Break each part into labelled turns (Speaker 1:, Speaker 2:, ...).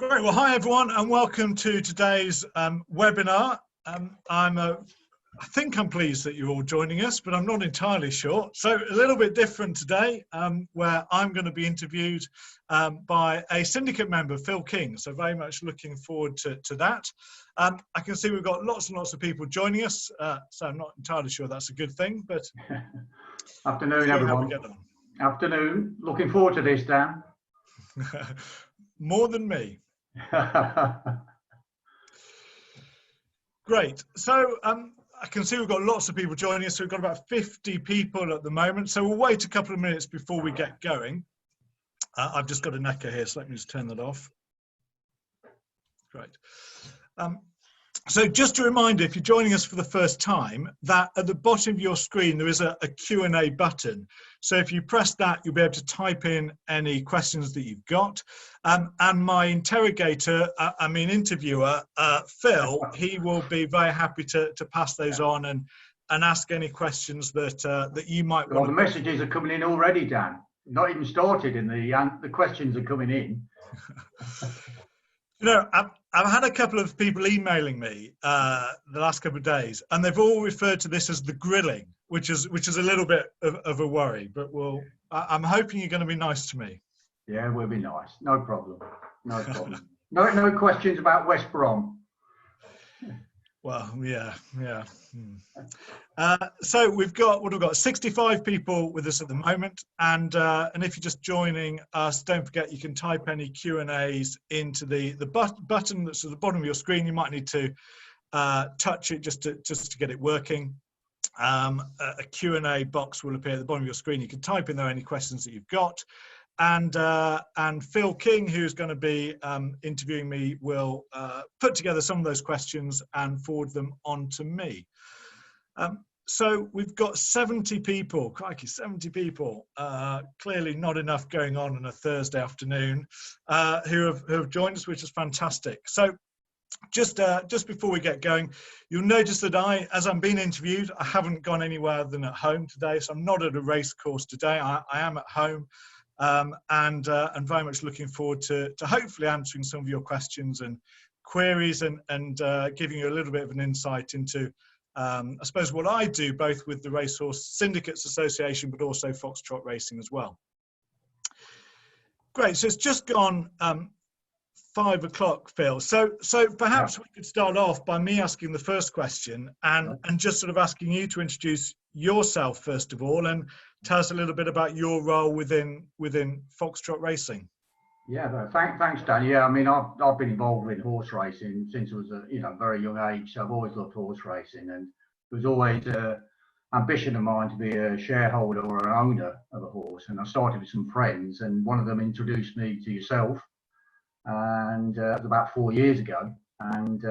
Speaker 1: Great. Well, hi everyone, and welcome to today's webinar. I think I'm pleased that you're all joining us, but I'm not entirely sure. So a little bit different today, where I'm going to be interviewed by a syndicate member, Phil King. So very much looking forward to that. I can see we've got lots and lots of people joining us, so I'm not entirely sure that's a good thing. But
Speaker 2: afternoon, everyone. Afternoon. Looking forward to this, Dan.
Speaker 1: More than me. Great. So I can see we've got lots of people joining us. So we've got about 50 people at the moment. So we'll wait a couple of minutes before we get going. I've just got an echo here, so let me just turn that off. Great. So just a reminder, if you're joining us for the first time, that at the bottom of your screen there is a Q&A button. So if you press that, you'll be able to type in any questions that you've got. And my interrogator, interviewer, Phil, he will be very happy to pass those on and ask any questions that you might want.
Speaker 2: Well, the messages are coming in already, Dan. Not even started, and the questions are coming in.
Speaker 1: You know, I've had a couple of people emailing me the last couple of days, and they've all referred to this as the grilling, which is a little bit of a worry. But I'm hoping you're going to be nice to me.
Speaker 2: Yeah, we'll be nice. No problem. No problem. No questions about West Brom.
Speaker 1: Well, yeah. So we've got 65 people with us at the moment, and if you're just joining us, don't forget you can type any Q&As into the button that's at the bottom of your screen. You might need to touch it just to get it working. A Q&A box will appear at the bottom of your screen. You can type in there any questions that you've got. And Phil King, who's going to be interviewing me, will put together some of those questions and forward them on to me. So we've got 70 people, crikey, 70 people, clearly not enough going on a Thursday afternoon, who have joined us, which is fantastic. So just before we get going, you'll notice that as I'm being interviewed, I haven't gone anywhere than at home today. So I'm not at a race course today. I am at home. And very much looking forward to hopefully answering some of your questions and queries and giving you a little bit of an insight into, I suppose, what I do both with the Racehorse Syndicates Association, but also Foxtrot Racing as well. Great, so it's just gone 5 o'clock, Phil. So perhaps we could start off by me asking the first question and just sort of asking you to introduce yourself first of all and tell us a little bit about your role within Foxtrot Racing.
Speaker 2: Yeah, thanks, Dan. Yeah, I mean, I've been involved in horse racing since I was a very young age. So I've always loved horse racing, and it was always an ambition of mine to be a shareholder or an owner of a horse. And I started with some friends, and one of them introduced me to yourself, and it was about 4 years ago. And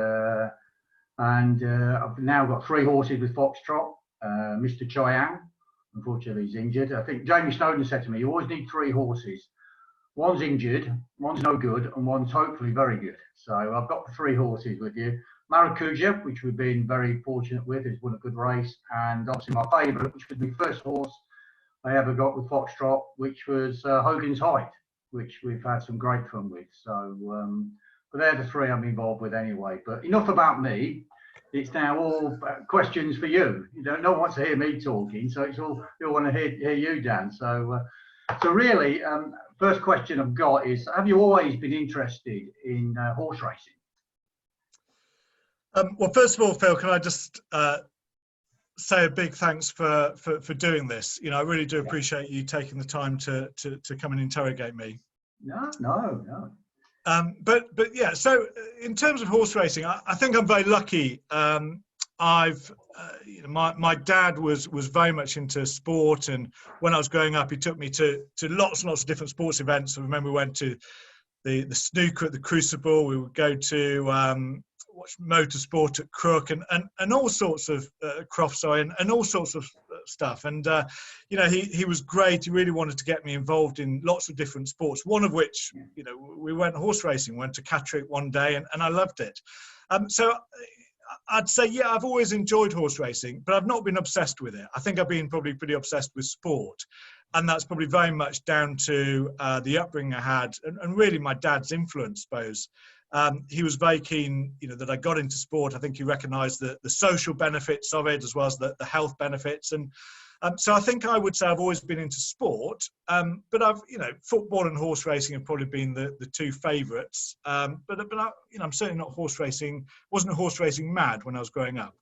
Speaker 2: I've now got 3 horses with Foxtrot. Mr. Cheyenne, unfortunately, he's injured. I think Jamie Snowden said to me, you always need 3 horses. One's injured, one's no good, and one's hopefully very good. So I've got the 3 horses with you. Maracuja, which we've been very fortunate with, has won a good race. And obviously my favourite, which was my first horse I ever got with Foxtrot, which was Hogan's Height, which we've had some great fun with. So, but they're the 3 I'm involved with anyway. But enough about me. It's now all questions for you. No one wants to hear me talking, so it's all they want to hear you, Dan. So really, first question I've got is: have you always been interested in horse racing?
Speaker 1: Well, first of all, Phil, can I just say a big thanks for doing this? You know, I really do appreciate you taking the time to come and interrogate me.
Speaker 2: No.
Speaker 1: But yeah, so in terms of horse racing, I think I'm very lucky. My dad was very much into sport, and when I was growing up, he took me to lots and lots of different sports events. I remember we went to the snooker at the Crucible. We would go to watch motorsport at Crook and all sorts of and all sorts of stuff. And you know, he was great. He really wanted to get me involved in lots of different sports, one of which, you know, we went horse racing, went to Catterick one day, and I loved it. So I'd say, yeah, I've always enjoyed horse racing, but I've not been obsessed with it. I think I've been probably pretty obsessed with sport. And that's probably very much down to the upbringing I had and really my dad's influence, I suppose. He was very keen, that I got into sport. I think he recognised the social benefits of it as well as the health benefits. And so I think I would say I've always been into sport, but I've, football and horse racing have probably been the two favourites. But I'm certainly not wasn't horse racing mad when I was growing up.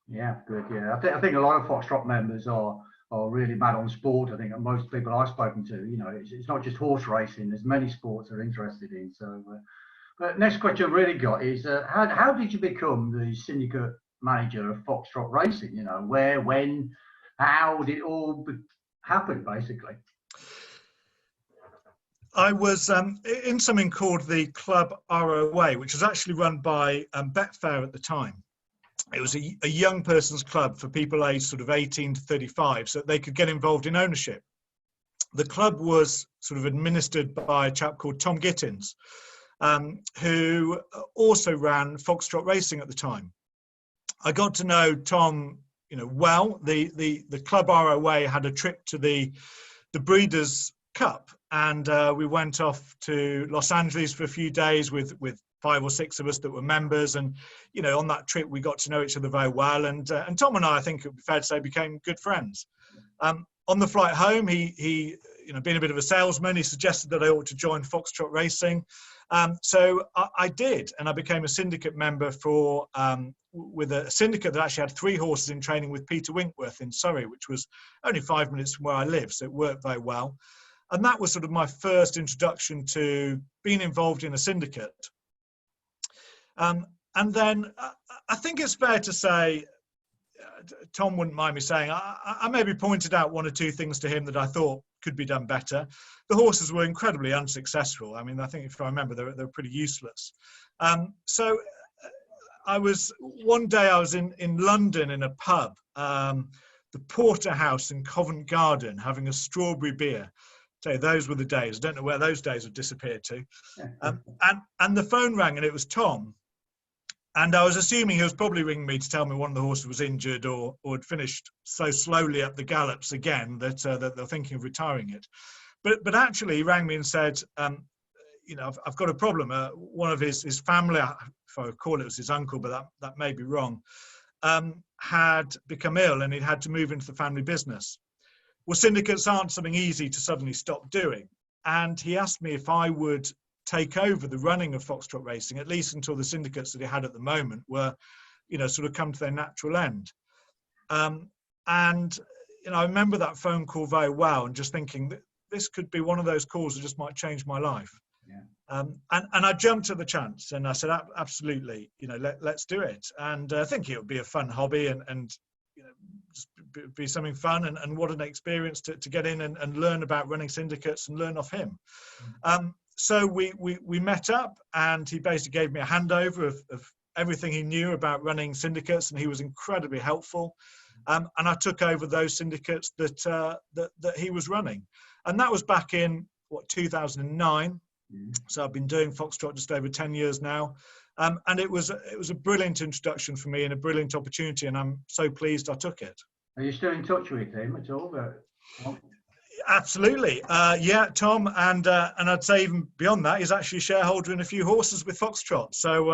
Speaker 2: Yeah, good. Yeah, I think a lot of Foxtrot members are really mad on sport. I think most people I've spoken to, it's not just horse racing. There's many sports they're interested in. So, but next question I've really got is how did you become the syndicate manager of Foxtrot Racing? Where, when, how did it all happen, basically?
Speaker 1: I was in something called the Club ROA, which was actually run by Betfair at the time. It was a young person's club for people aged sort of 18 to 35, so that they could get involved in ownership. The club was sort of administered by a chap called Tom Gittins, who also ran Foxtrot Racing at the time. I got to know Tom, well. The Club ROA had a trip to the Breeders' Cup, and we went off to Los Angeles for a few days with 5 or 6 of us that were members, and on that trip we got to know each other very well, and Tom and I think it would be fair to say, became good friends. On the flight home, he being a bit of a salesman, he suggested that I ought to join Foxtrot Racing. So I did, and I became a syndicate member with a syndicate that actually had 3 horses in training with Peter Winkworth in Surrey, which was only 5 minutes from where I live, so it worked very well. And that was sort of my first introduction to being involved in a syndicate. And then I think it's fair to say, Tom wouldn't mind me saying, I maybe pointed out 1 or 2 things to him that I thought could be done better. The horses were incredibly unsuccessful. I mean, I think if I remember, they were pretty useless. So one day I was in London in a pub, the Porterhouse in Covent Garden, having a strawberry beer. Tell you, those were the days. I don't know where those days have disappeared to. And the phone rang, and it was Tom. And I was assuming he was probably ringing me to tell me one of the horses was injured or had finished so slowly up the gallops again that they're thinking of retiring it. But actually, he rang me and said, I've got a problem. One of his family, if I recall, it was his uncle, but that may be wrong, had become ill, and he'd had to move into the family business. Well, syndicates aren't something easy to suddenly stop doing. And he asked me if I would take over the running of Foxtrot Racing, at least until the syndicates that he had at the moment were, sort of come to their natural end. And, I remember that phone call very well, and just thinking that this could be one of those calls that just might change my life. Yeah. And I jumped at the chance, and I said, absolutely, let's do it. And I think it would be a fun hobby and just be something fun, and what an experience to get in and learn about running syndicates and learn off him. So we met up, and he basically gave me a handover of everything he knew about running syndicates, and he was incredibly helpful. And I took over those syndicates that he was running, and that was back in 2009. So I've been doing Foxtrot just over 10 years now, and it was a brilliant introduction for me and a brilliant opportunity, and I'm so pleased I took it.
Speaker 2: Are you still in touch with him at all?
Speaker 1: Absolutely, yeah, Tom, and I'd say even beyond that, he's actually a shareholder in a few horses with Foxtrot. So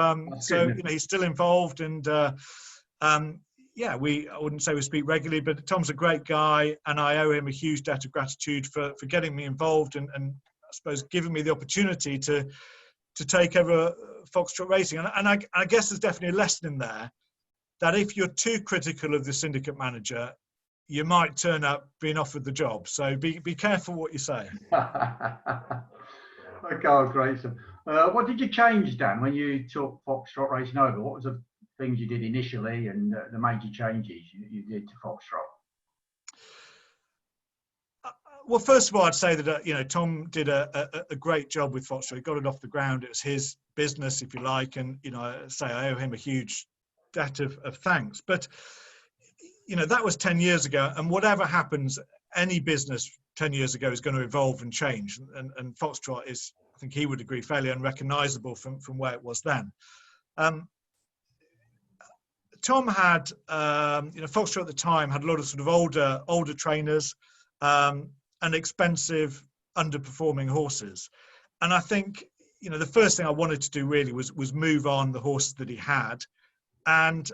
Speaker 1: he's still involved, and yeah, I wouldn't say we speak regularly, but Tom's a great guy, and I owe him a huge debt of gratitude for getting me involved and I suppose giving me the opportunity to take over Foxtrot Racing. And I guess there's definitely a lesson in there that if you're too critical of the syndicate manager, you might turn up being offered the job. So be careful what you say.
Speaker 2: Okay, great. So, what did you change, Dan, when you took Foxtrot Racing over? What was the things you did initially and the major changes you did to Foxtrot?
Speaker 1: Well, first of all, I'd say that Tom did a great job with Foxtrot. He got it off the ground. It was his business, if you like, and I owe him a huge debt of thanks. But that was 10 years ago, and whatever happens, any business 10 years ago is going to evolve and change. And Foxtrot is, I think he would agree, fairly unrecognisable from where it was then. Tom had, Foxtrot at the time had a lot of sort of older trainers and expensive, underperforming horses. And I think, the first thing I wanted to do really was move on the horses that he had and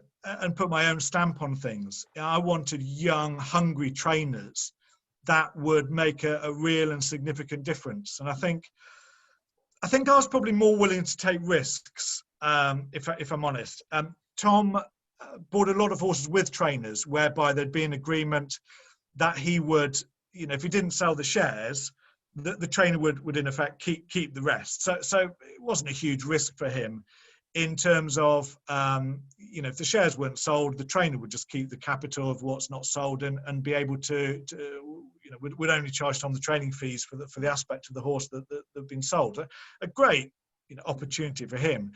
Speaker 1: put my own stamp on things. I wanted young, hungry trainers that would make a real and significant difference. And I think I was probably more willing to take risks, if I'm honest. Tom bought a lot of horses with trainers, whereby there'd be an agreement that he would, if he didn't sell the shares, the trainer would in effect keep the rest. So it wasn't a huge risk for him in terms of, if the shares weren't sold, the trainer would just keep the capital of what's not sold and be able to would only charge Tom the training fees for the aspect of the horse that have been sold. A great opportunity for him.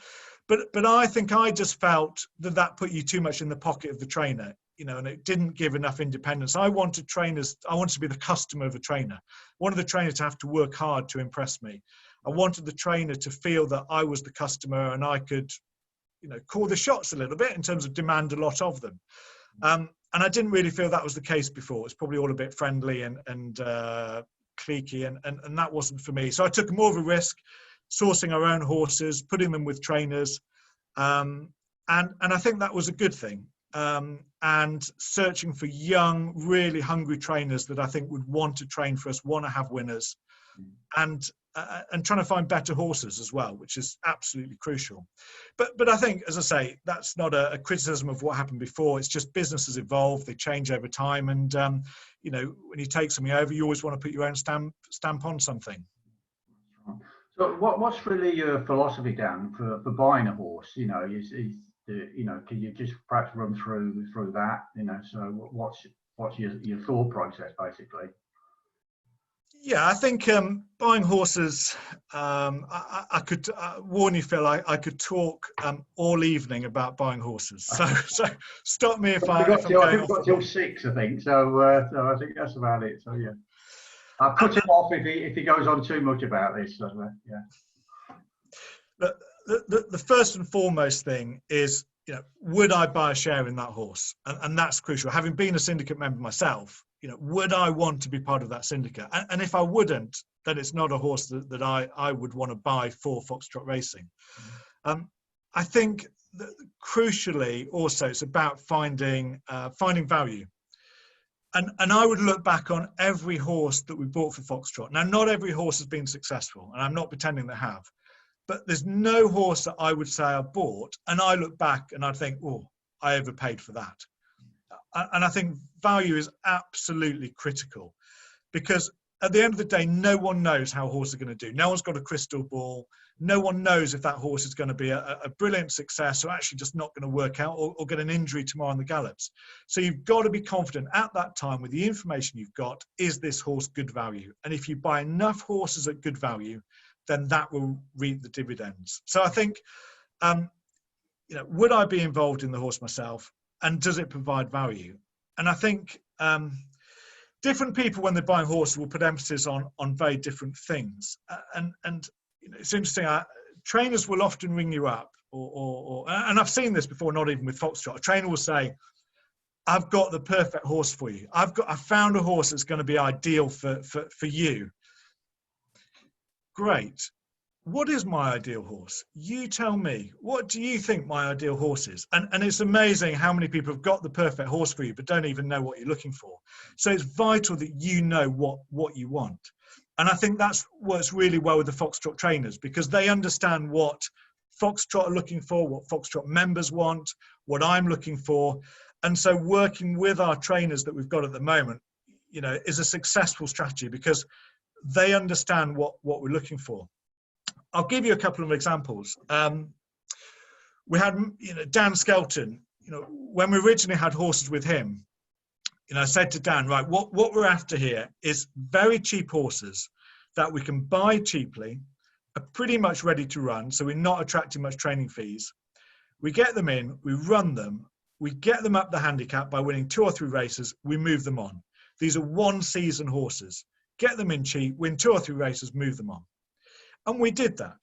Speaker 1: But I think I just felt that put you too much in the pocket of the trainer, and it didn't give enough independence. I wanted to be the customer of a trainer. I wanted the trainer to have to work hard to impress me. I wanted the trainer to feel that I was the customer and I could, call the shots a little bit in terms of demand a lot of them. And I didn't really feel that was the case before. It's probably all a bit friendly and cliquey, and that wasn't for me. So I took more of a risk, sourcing our own horses, putting them with trainers, and I think that was a good thing. And searching for young, really hungry trainers that I think would want to train for us, want to have winners, and trying to find better horses as well, which is absolutely crucial. But I think, as I say, that's not a criticism of what happened before. It's just businesses evolve, they change over time, and when you take something over, you always want to put your own stamp on something.
Speaker 2: So what's really your philosophy, Dan, for buying a horse? Can you just perhaps run through that? So what's your thought process basically?
Speaker 1: Yeah, I think buying horses, I could warn you, Phil, I could talk all evening about buying horses. So stop me if I'm going off.
Speaker 2: Got till 6, I think. So I think that's about it. So yeah, I'll cut him off if he goes on too much about this. So, yeah.
Speaker 1: The first and foremost thing is, would I buy a share in that horse? And that's crucial. Having been a syndicate member myself, would I want to be part of that syndicate? And if I wouldn't, then it's not a horse that I would want to buy for Foxtrot Racing. I think that crucially also it's about finding value. And I would look back on every horse that we bought for Foxtrot. Now, not every horse has been successful, and I'm not pretending they have. But there's no horse that I would say I bought, and I look back and I'd think, oh, I overpaid for that. And I think value is absolutely critical, because at the end of the day, no one knows how horses are going to do. No one's got a crystal ball. No one knows if that horse is going to be a brilliant success or actually just not going to work out or get an injury tomorrow on the gallops. So you've got to be confident at that time with the information you've got, is this horse good value? And if you buy enough horses at good value, then that will reap the dividends. So I think, would I be involved in the horse myself, and does it provide value? And I think different people, when they're buying horses, will put emphasis on very different things. And it's interesting. Trainers will often ring you up, and I've seen this before, not even with Foxtrot. A trainer will say, "I've got the perfect horse for you. I found a horse that's going to be ideal for you." Great. What is my ideal horse? You tell me. What do you think my ideal horse is? And it's amazing how many people have got the perfect horse for you but don't even know what you're looking for. So it's vital that you know what you want. And I think that's works really well with the Foxtrot trainers, because they understand what Foxtrot are looking for, what Foxtrot members want, what I'm looking for. And so working with our trainers that we've got at the moment, is a successful strategy, because they understand what we're looking for. I'll give you a couple of examples. We had, Dan Skelton, when we originally had horses with him, I said to Dan, right, what we're after here is very cheap horses that we can buy cheaply, are pretty much ready to run, so we're not attracting much training fees. We get them in, we run them, we get them up the handicap by winning 2 or 3 races, we move them on. These are 1-season horses. Get them in cheap, win 2 or 3 races, move them on. And we did that.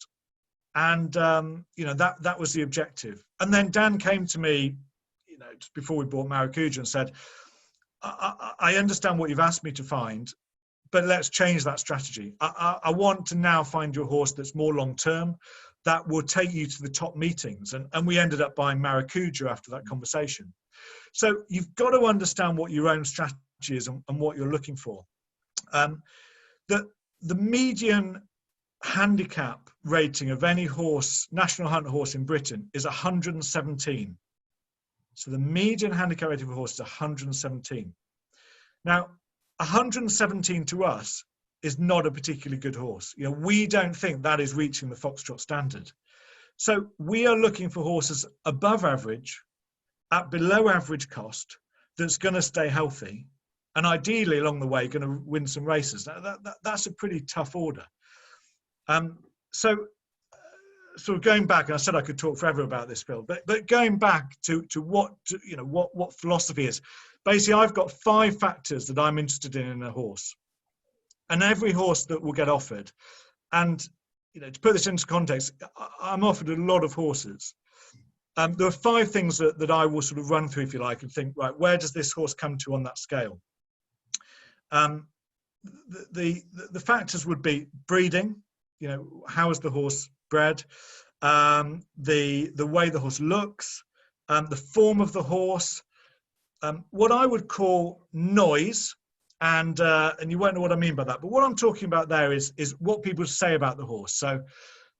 Speaker 1: And, that was the objective. And then Dan came to me, just before we bought Maracuja, and said, I understand what you've asked me to find, but let's change that strategy. I want to now find your horse that's more long-term, that will take you to the top meetings. And we ended up buying Maracuja after that conversation. So you've got to understand what your own strategy is and what you're looking for. The median handicap rating of any horse, national hunt horse in Britain, is 117. So the median handicap rating of a horse is 117. Now, 117 to us is not a particularly good horse. We don't think that is reaching the Foxtrot standard. So we are looking for horses above average, at below average cost, that's going to stay healthy, and ideally along the way going to win some races. That's a pretty tough order. So sort of going back, and I said I could talk forever about this, Phil, but going back to what philosophy is. Basically, I've got 5 factors that I'm interested in a horse, and every horse that will get offered. And to put this into context, I'm offered a lot of horses. There are 5 things that I will sort of run through, if you like, and think, right, where does this horse come to on that scale? The factors would be breeding. How is the horse bred? The way the horse looks, the form of the horse, what I would call noise, and you won't know what I mean by that. But what I'm talking about there is what people say about the horse. So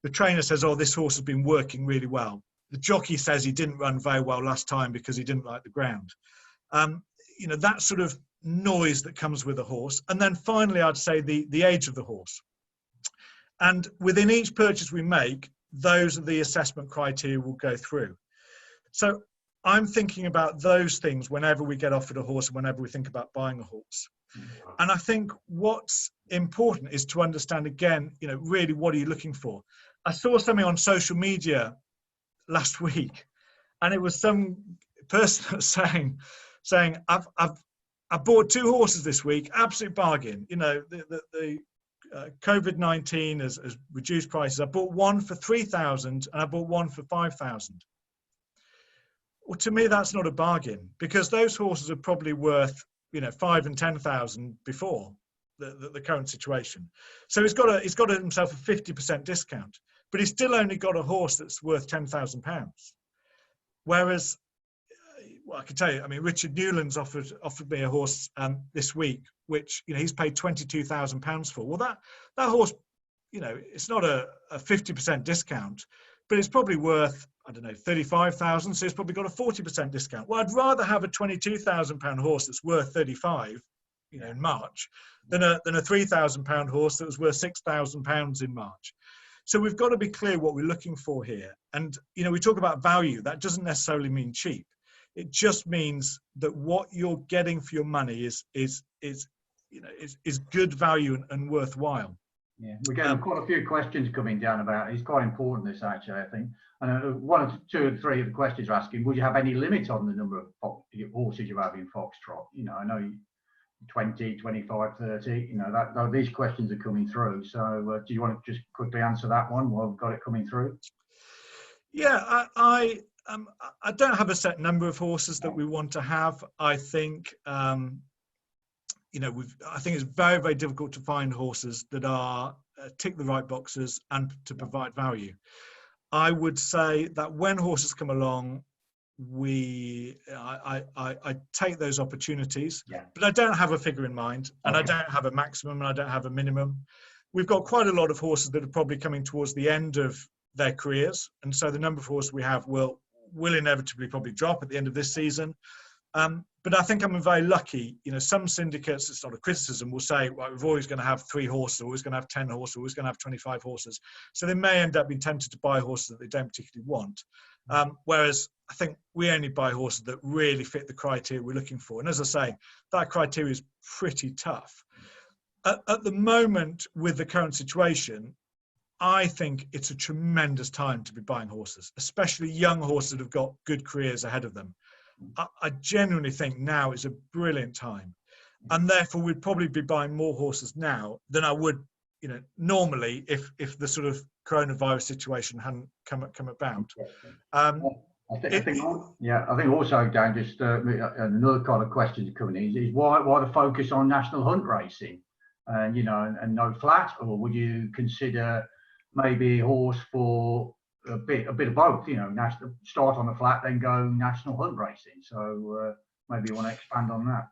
Speaker 1: the trainer says, "Oh, this horse has been working really well." The jockey says he didn't run very well last time because he didn't like the ground. That sort of noise that comes with a horse. And then finally, I'd say the age of the horse. And within each purchase we make, those are the assessment criteria we'll go through. So I'm thinking about those things whenever we get offered a horse, and whenever we think about buying a horse. And I think what's important is to understand, again, really what are you looking for? I saw something on social media last week, and it was some person saying I bought 2 horses this week, absolute bargain. The COVID-19 has reduced prices. I bought one for 3,000 and I bought one for 5,000. Well, to me, that's not a bargain, because those horses are probably worth 5,000 and 10,000 before the current situation. So he's got himself a 50% discount, but he's still only got a horse that's worth £10,000. Whereas, well, I can tell you, I mean, Richard Newland's offered me a horse this week, which he's paid £22,000 for. Well, that horse, it's not a 50% discount, but it's probably worth, I don't know, 35,000. So it's probably got a 40% discount. Well, I'd rather have a £22,000 horse that's worth 35, in March, than a £3,000 horse that was worth £6,000 in March. So we've got to be clear what we're looking for here. And we talk about value. That doesn't necessarily mean cheap. It just means that what you're getting for your money is good value and worthwhile.
Speaker 2: Yeah, we're getting quite a few questions coming down about it. It's quite important, this, actually, I think. And 1 or 2 or 3 of the questions are asking, would you have any limit on the number of horses you have in Foxtrot? I know 20, 25, 30, these questions are coming through. So do you want to just quickly answer that one while we've got it coming through?
Speaker 1: Yeah, I don't have a set number of horses that we want to have. I think, I think it's very, very difficult to find horses that are tick the right boxes and to provide value. I would say that when horses come along, I take those opportunities, but I don't have a figure in mind, and I don't have a maximum, and I don't have a minimum. We've got quite a lot of horses that are probably coming towards the end of their careers, and so the number of horses we have will inevitably probably drop at the end of this season. But I think I'm very lucky. Some syndicates, it's not a criticism, will say, well, we're always going to have 3 horses, or always going to have 10 horses, or always going to have 25 horses. So they may end up being tempted to buy horses that they don't particularly want. Whereas I think we only buy horses that really fit the criteria we're looking for. And as I say, that criteria is pretty tough. At the moment, with the current situation, I think it's a tremendous time to be buying horses, especially young horses that have got good careers ahead of them. I genuinely think now is a brilliant time, and therefore we'd probably be buying more horses now than I would, normally if the sort of coronavirus situation hadn't come about.
Speaker 2: I think also, Dan, just another kind of question coming in is why the focus on national hunt racing, and and no flat, or would you consider maybe a horse for a bit of both? National, start on the flat, then go national hunt racing. So maybe you want to expand on that.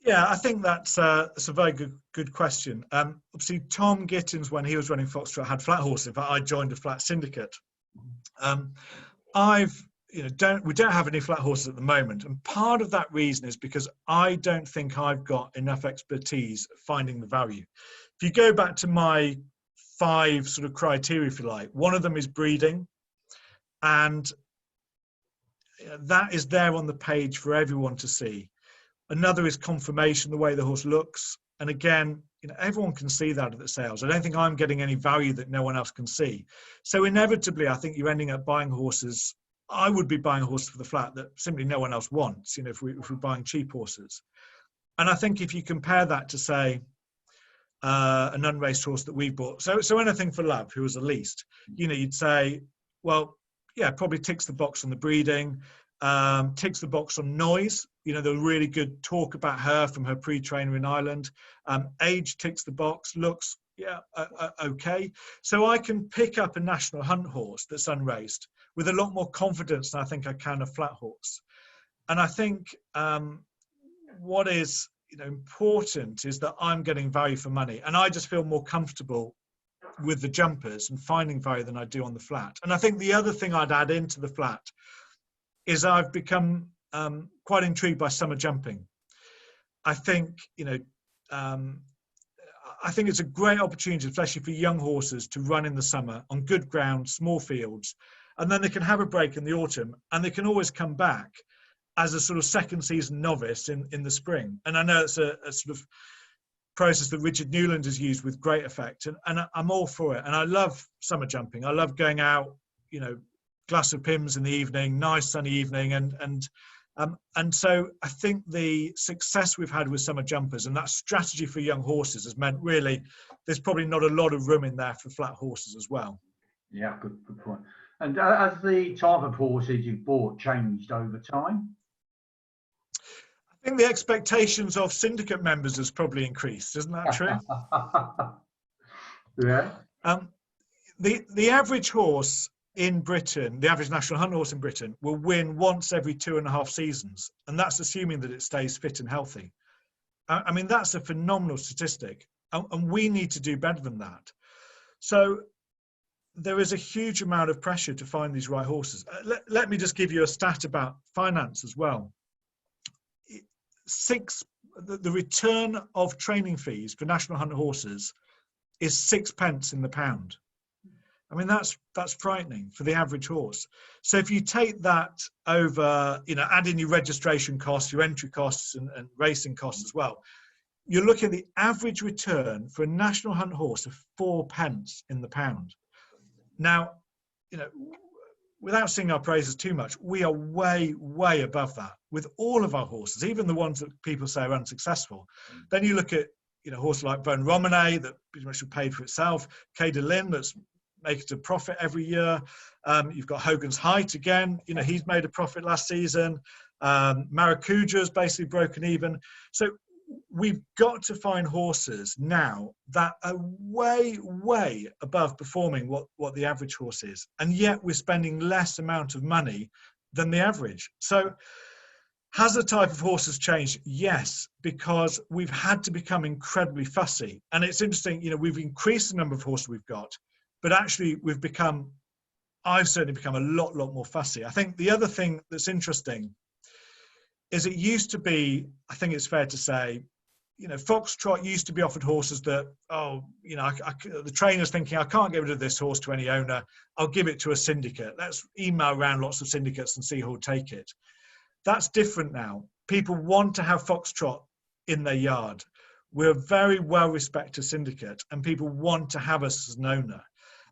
Speaker 1: Yeah, I think that's a very good question. Obviously, Tom Gittins, when he was running Foxtrot, had flat horses. In fact, I joined a flat syndicate. We don't have any flat horses at the moment, and part of that reason is because I don't think I've got enough expertise at finding the value. If you go back to my 5 sort of criteria, if you like, one of them is breeding, and that is there on the page for everyone to see. Another is conformation, the way the horse looks, and again, everyone can see that at the sales. I don't think I'm getting any value that no one else can see. So inevitably, I think you're ending up buying horses. I would be buying a horse for the flat that simply no one else wants, if we're buying cheap horses. And I think if you compare that to, say, an unraced horse that we bought, so anything for Love, who was the least, you'd say, well, yeah, probably ticks the box on the breeding, ticks the box on noise. There was really good talk about her from her pre-trainer in Ireland. Age ticks the box, looks, yeah, okay. So I can pick up a national hunt horse that's unraced with a lot more confidence than I think I can a flat horse. And I think what is important is that I'm getting value for money, and I just feel more comfortable with the jumpers and finding value than I do on the flat. And I think the other thing I'd add into the flat is I've become quite intrigued by summer jumping. I think I think it's a great opportunity, especially for young horses, to run in the summer on good ground, small fields, and then they can have a break in the autumn, and they can always come back as a sort of second season novice in the spring. And I know it's a sort of process that Richard Newland has used with great effect, and I'm all for it. And I love summer jumping. I love going out, glass of Pimm's in the evening, nice sunny evening, and so I think the success we've had with summer jumpers and that strategy for young horses has meant really there's probably not a lot of room in there for flat horses as well.
Speaker 2: Yeah, good point. And has the type of horses you've bought changed over time?
Speaker 1: I think the expectations of syndicate members has probably increased. Isn't that true?
Speaker 2: Yeah.
Speaker 1: The average horse in Britain, the average national hunt horse in Britain, will win once every 2.5 seasons, and that's assuming that it stays fit and healthy. I mean, that's a phenomenal statistic, and we need to do better than that. So there is a huge amount of pressure to find these right horses. Let me just give you a stat about finance as well. The return of training fees for national hunt horses is 6 pence in the pound. I mean, that's frightening for the average horse. So if you take that over, add in your registration costs, your entry costs and racing costs as well, you're looking at the average return for a national hunt horse of 4 pence in the pound. Now, without singing our praises too much, we are way, way above that with all of our horses, even the ones that people say are unsuccessful. Then you look at, horses like Bone Romane that pretty much paid for itself, Quai de Lynn that's making a profit every year. You've got Hogan's Height again, he's made a profit last season. Maracuja's basically broken even. So we've got to find horses now that are way, way above performing what the average horse is. And yet we're spending less amount of money than the average. So has the type of horses changed? Yes, because we've had to become incredibly fussy. And it's interesting, we've increased the number of horses we've got, but actually I've certainly become a lot more fussy. I think the other thing that's interesting is it used to be, I think it's fair to say, Foxtrot used to be offered horses that, the trainer's thinking, I can't get rid of this horse to any owner. I'll give it to a syndicate. Let's email around lots of syndicates and see who'll take it. That's different now. People want to have Foxtrot in their yard. We're a very well-respected syndicate and people want to have us as an owner.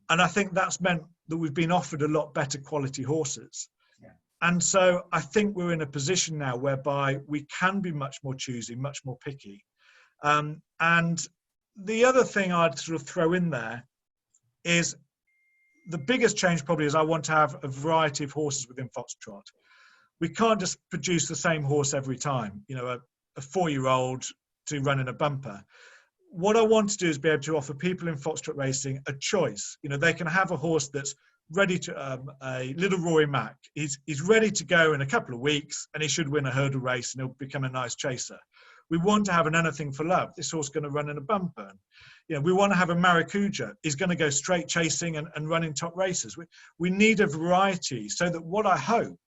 Speaker 1: And I think that's meant that we've been offered a lot better quality horses. And so I think we're in a position now whereby we can be much more choosy, much more picky. And the other thing I'd sort of throw in there is the biggest change probably is I want to have a variety of horses within Foxtrot. We can't just produce the same horse every time, you know, a 4-year-old to run in a bumper. What I want to do is be able to offer people in Foxtrot racing a choice. You know, they can have a horse that's ready to, a little Rory Mack. He's ready to go in a couple of weeks, and he should win a hurdle race and he'll become a nice chaser. We want to have an Anything for Love. This horse is going to run in a bumper. You know, we want to have a Maracuja. He's going to go straight chasing and run in top races. We need a variety, so that what I hope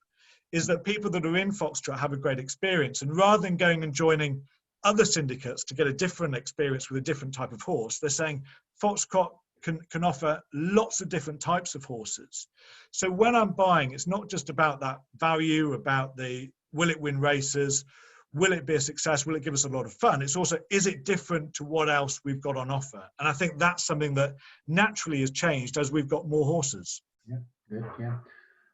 Speaker 1: is that people that are in Foxtrot have a great experience. And rather than going and joining other syndicates to get a different experience with a different type of horse, they're saying Foxtrot can offer lots of different types of horses. So when I'm buying, it's not just about that value, about the will it win races, will it be a success, will it give us a lot of fun? It's also, is it different to what else we've got on offer? And I think that's something that naturally has changed as we've got more horses.
Speaker 2: Yeah, good, yeah.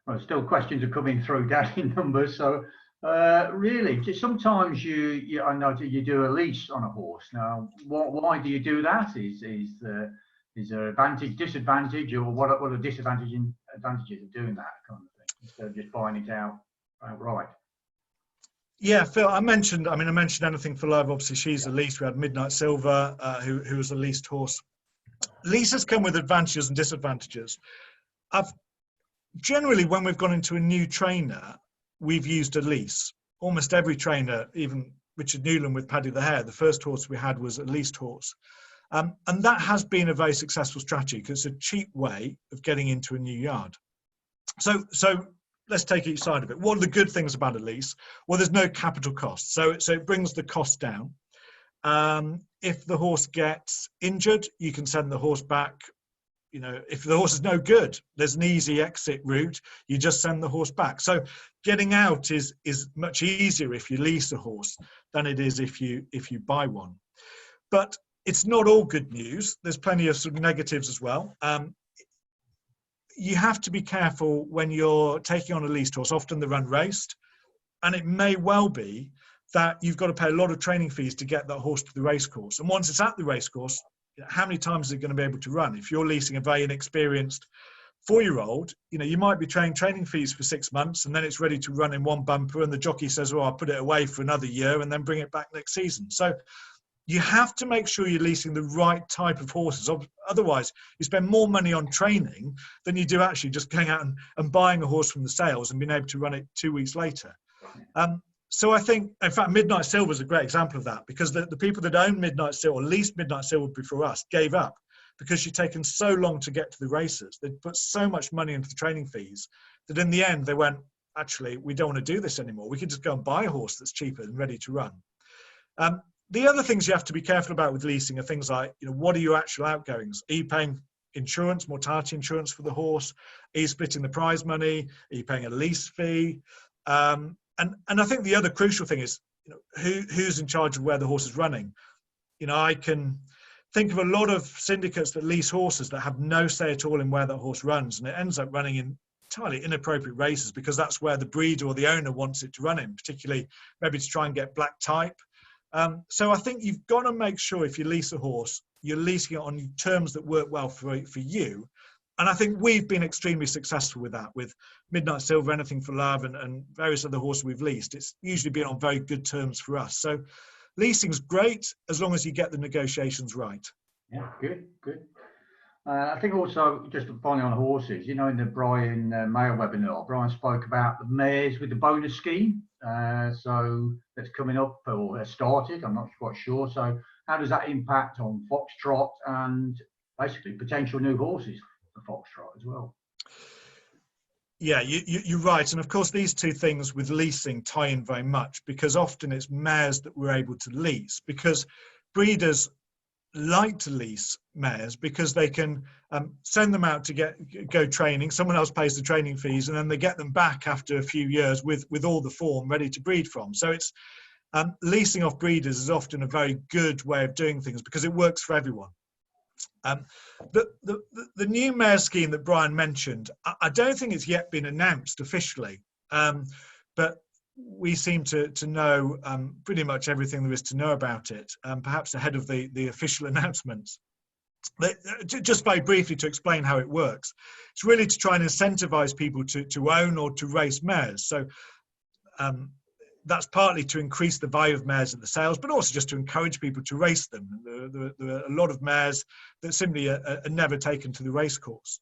Speaker 2: Well, still questions are coming through down in numbers. So really, sometimes I know you do a lease on a horse. Now, why do you do that? Is there advantage, disadvantage, or what are the advantages of doing that kind of thing instead of just buying it outright?
Speaker 1: Yeah, Phil, I mentioned Anything for Love. Obviously, she's a lease. We had Midnight Silver, who was a leased horse. Leases come with advantages and disadvantages. Generally, when we've gone into a new trainer, we've used a lease. Almost every trainer, even Richard Newland with Paddy the Hare, the first horse we had was a leased horse. And that has been a very successful strategy because it's a cheap way of getting into a new yard. So let's take each side of it. What are the good things about a lease? Well, there's no capital cost. So it brings the cost down. If the horse gets injured, you can send the horse back. You know, if the horse is no good, there's an easy exit route. You just send the horse back. So getting out is much easier if you lease a horse than it is if you buy one. But it's not all good news. There's plenty of sort of negatives as well. You have to be careful when you're taking on a leased horse. Often they're unraced, and it may well be that you've got to pay a lot of training fees to get that horse to the racecourse. And once it's at the racecourse, how many times is it going to be able to run? If you're leasing a very inexperienced 4-year-old, you know, you might be paying training fees for 6 months, and then it's ready to run in one bumper, and the jockey says, "Oh, I'll put it away for another year and then bring it back next season." So you have to make sure you're leasing the right type of horses. Otherwise, you spend more money on training than you do actually just going out and buying a horse from the sales and being able to run it 2 weeks later. So I think, in fact, Midnight Silver is a great example of that, because the people that own Midnight Silver, or leased Midnight Silver before us, gave up because she'd taken so long to get to the races. They'd put so much money into the training fees that in the end they went, actually, we don't want to do this anymore. We could just go and buy a horse that's cheaper and ready to run. The other things you have to be careful about with leasing are things like, you know, what are your actual outgoings? Are you paying insurance, mortality insurance for the horse? Are you splitting the prize money? Are you paying a lease fee? And I think the other crucial thing is, you know, who's in charge of where the horse is running. You know, I can think of a lot of syndicates that lease horses that have no say at all in where that horse runs, and it ends up running in entirely inappropriate races because that's where the breeder or the owner wants it to run in, particularly maybe to try and get black type. So I think you've got to make sure if you lease a horse, you're leasing it on terms that work well for you. And I think we've been extremely successful with that, with Midnight Silver, Anything for Love, and various other horses we've leased. It's usually been on very good terms for us. So leasing's great as long as you get the negotiations right.
Speaker 2: Yeah, good. I think also, just finally on horses, you know, in the Brian Mayer webinar, Brian spoke about the mares with the bonus scheme. So that's coming up or has started, I'm not quite sure. So how does that impact on Foxtrot and basically potential new horses for Foxtrot as well?
Speaker 1: Yeah, you're right. And of course, these two things with leasing tie in very much, because often it's mares that we're able to lease, because breeders like to lease mares because they can send them out to go training. Someone else pays the training fees, and then they get them back after a few years with all the form ready to breed from. So it's leasing off breeders is often a very good way of doing things because it works for everyone. The new mare scheme that Brian mentioned, I don't think it's yet been announced officially, but we seem to know pretty much everything there is to know about it, perhaps ahead of the official announcements. Just very briefly to explain how it works, it's really to try and incentivize people to own or to race mares. So that's partly to increase the value of mares at the sales, but also just to encourage people to race them. There are a lot of mares that simply are never taken to the race course.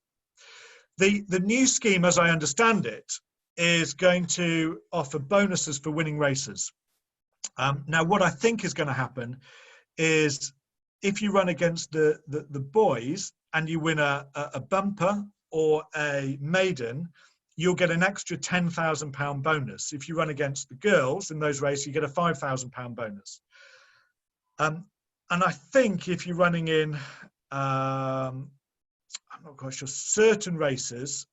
Speaker 1: The new scheme, as I understand it, is going to offer bonuses for winning races. Now, what I think is going to happen is if you run against the boys and you win a bumper or a maiden, you'll get an extra £10,000 bonus. If you run against the girls in those races, you get a £5,000 bonus. And I think if you're running in, I'm not quite sure, certain races,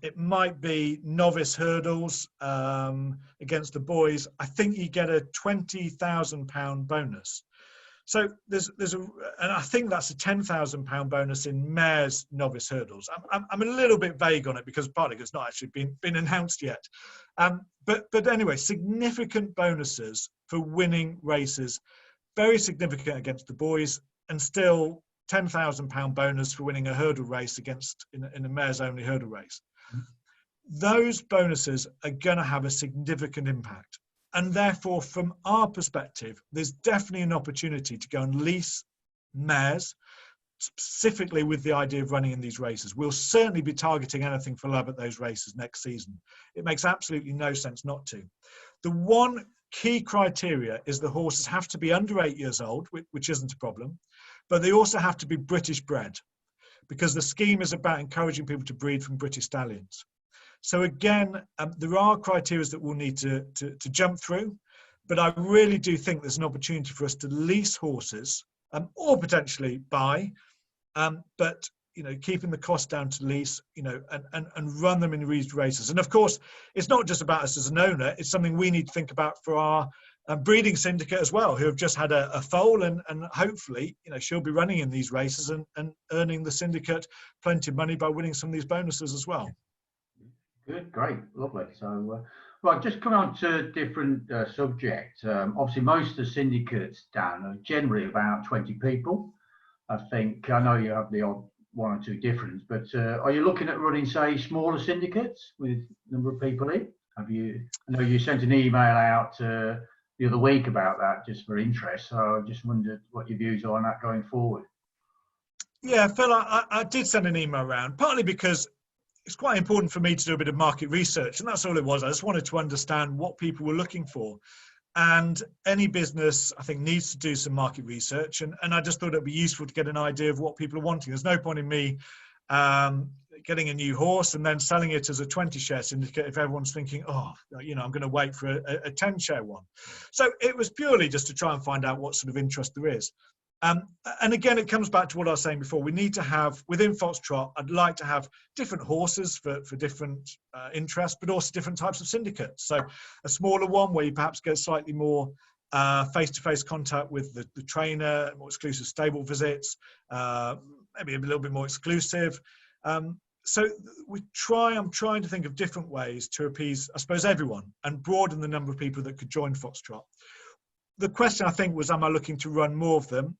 Speaker 1: it might be novice hurdles against the boys. I think you get a £20,000 bonus. So and I think that's a £10,000 bonus in mares novice hurdles. I'm a little bit vague on it because partly it's not actually been announced yet. But anyway, significant bonuses for winning races, very significant against the boys, and still £10,000 bonus for winning a hurdle race in a mares only hurdle race. Those bonuses are going to have a significant impact. And therefore, from our perspective, there's definitely an opportunity to go and lease mares, specifically with the idea of running in these races. We'll certainly be targeting anything for love at those races next season. It makes absolutely no sense not to. The one key criteria is the horses have to be under 8 years old, which isn't a problem, but they also have to be British bred, because the scheme is about encouraging people to breed from British stallions. So again, there are criteria that we'll need to jump through, but I really do think there's an opportunity for us to lease horses or potentially buy, but keeping the cost down to lease, and run them in these races. And of course, it's not just about us as an owner; it's something we need to think about for our breeding syndicate as well, who have just had a foal, and hopefully, she'll be running in these races and earning the syndicate plenty of money by winning some of these bonuses as well.
Speaker 2: Good, great, lovely. So, right, just coming on to a different subject. Obviously, most of the syndicates, Dan, are generally about 20 people. I know you have the odd one or two difference, but are you looking at running, say, smaller syndicates with a number of people in? I know you sent an email out the other week about that, just for interest. So I just wondered what your views are on that going forward.
Speaker 1: Yeah, Phil, I did send an email around, partly because it's quite important for me to do a bit of market research, and that's all it was. I just wanted to understand what people were looking for. And any business, I think, needs to do some market research. And I just thought it'd be useful to get an idea of what people are wanting. There's no point in me getting a new horse and then selling it as a 20-share syndicate if everyone's thinking, oh, I'm going to wait for a 10-share one. So it was purely just to try and find out what sort of interest there is. And again, it comes back to what I was saying before. We need to have, within Foxtrot, I'd like to have different horses for different interests, but also different types of syndicates. So a smaller one where you perhaps get slightly more face-to-face contact with the trainer, more exclusive stable visits, maybe a little bit more exclusive. So I'm trying to think of different ways to appease, I suppose, everyone and broaden the number of people that could join Foxtrot. The question, I think, was, am I looking to run more of them?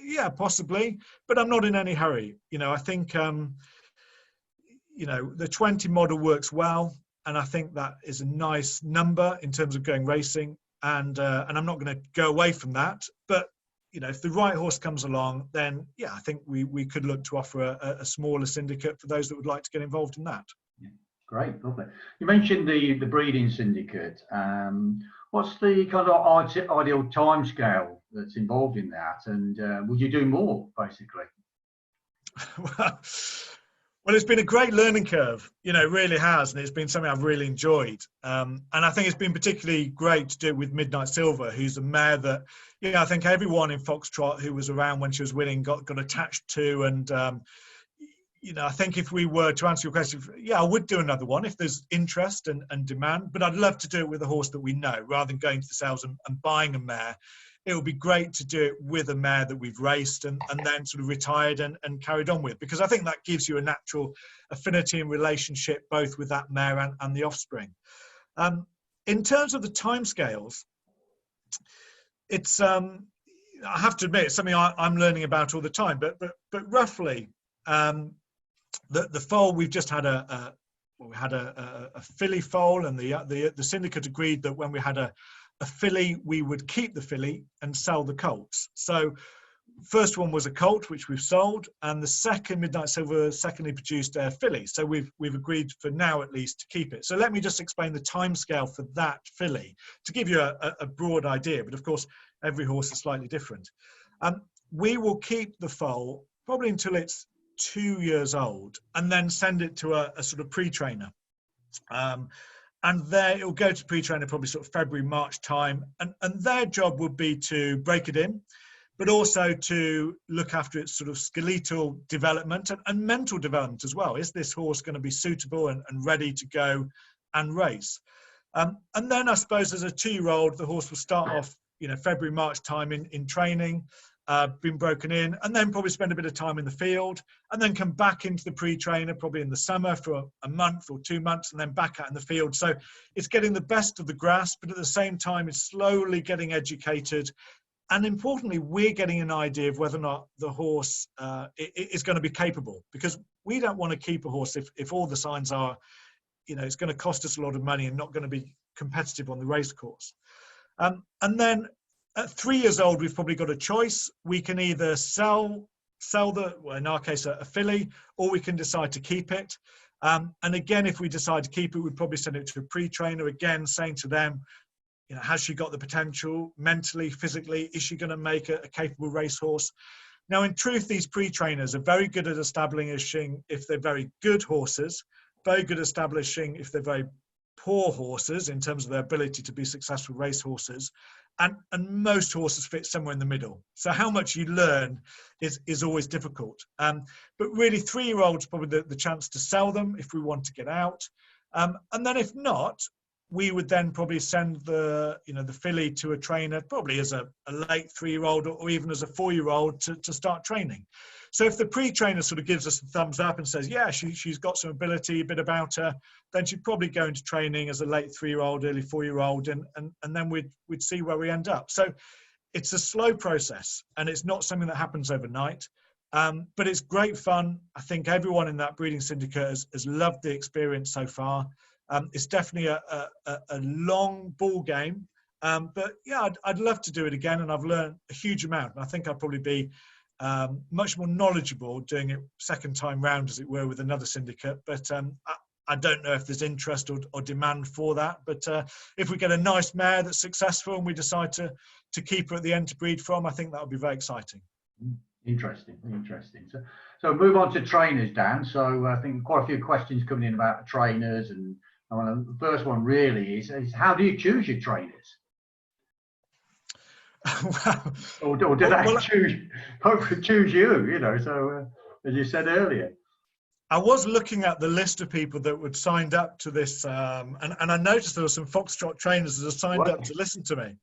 Speaker 1: Yeah, possibly, but I'm not in any hurry. I think, the 20 model works well, and I think that is a nice number in terms of going racing, and I'm not going to go away from that. But, if the right horse comes along, then, yeah, I think we could look to offer a smaller syndicate for those that would like to get involved in that.
Speaker 2: Yeah, great, lovely. You mentioned the breeding syndicate. What's the kind of ideal timescale that's involved in that, and would you do more, basically?
Speaker 1: Well, it's been a great learning curve, it really has, and it's been something I've really enjoyed. And I think it's been particularly great to do it with Midnight Silver, who's a mare that, I think everyone in Foxtrot who was around when she was winning got attached to. And, I think if we were to answer your question, yeah, I would do another one if there's interest and demand, but I'd love to do it with a horse that we know rather than going to the sales and buying a mare. It would be great to do it with a mare that we've raced and then sort of retired and carried on with, because I think that gives you a natural affinity and relationship both with that mare and the offspring. In terms of the timescales, it's I have to admit, it's something I'm learning about all the time. But roughly, the foal, we've just had a filly foal, and the syndicate agreed that when we had a filly, we would keep the filly and sell the colts. So first one was a colt, which we've sold, and the second Midnight Silver secondly produced a filly. So we've agreed for now at least to keep it. So let me just explain the timescale for that filly to give you a broad idea. But of course, every horse is slightly different. We will keep the foal probably until it's 2 years old, and then send it to a sort of pre-trainer. And there it'll go to pre-trainer probably sort of February, March time. And their job would be to break it in, but also to look after its sort of skeletal development and mental development as well. Is this horse going to be suitable and ready to go and race? And then I suppose as a 2-year-old, the horse will start off, February, March time in training, been broken in, and then probably spend a bit of time in the field, and then come back into the pre-trainer probably in the summer for a month or 2 months, and then back out in the field. So it's getting the best of the grass, but at the same time, it's slowly getting educated. And importantly, we're getting an idea of whether or not the horse is going to be capable, because we don't want to keep a horse if all the signs are, it's going to cost us a lot of money and not going to be competitive on the race course. And then at 3 years old, we've probably got a choice. We can either sell well, in our case, a filly, or we can decide to keep it. And again, if we decide to keep it, we'd probably send it to a pre-trainer, again, saying to them, has she got the potential mentally, physically? Is she going to make a capable racehorse? Now, in truth, these pre-trainers are very good at establishing if they're very good horses, very good at establishing if they're very poor horses in terms of their ability to be successful racehorses. And most horses fit somewhere in the middle. So how much you learn is always difficult. But really, 3-year-olds probably the chance to sell them if we want to get out. And then if not, we would then probably send the filly to a trainer, probably as a late 3-year-old or even as a 4-year-old to start training. So if the pre-trainer sort of gives us a thumbs up and says, yeah, she's got some ability, a bit about her, then she'd probably go into training as a late 3-year-old, early 4-year-old, and then we'd see where we end up. So it's a slow process, and it's not something that happens overnight. But it's great fun. I think everyone in that breeding syndicate has loved the experience so far. It's definitely a long ball game, but yeah, I'd love to do it again, and I've learned a huge amount. And I think I'd probably be much more knowledgeable doing it second time round, as it were, with another syndicate. But I don't know if there's interest or demand for that. But if we get a nice mare that's successful and we decide to keep her at the end to breed from, I think that would be very exciting.
Speaker 2: Interesting. So move on to trainers, Dan. So I think quite a few questions coming in about the trainers, and the first one really is how do you choose your trainers?
Speaker 1: Wow.
Speaker 2: Or do they choose you? So as you said earlier.
Speaker 1: I was looking at the list of people that would signed up to this, and I noticed there were some Foxtrot trainers that have signed up to listen to me.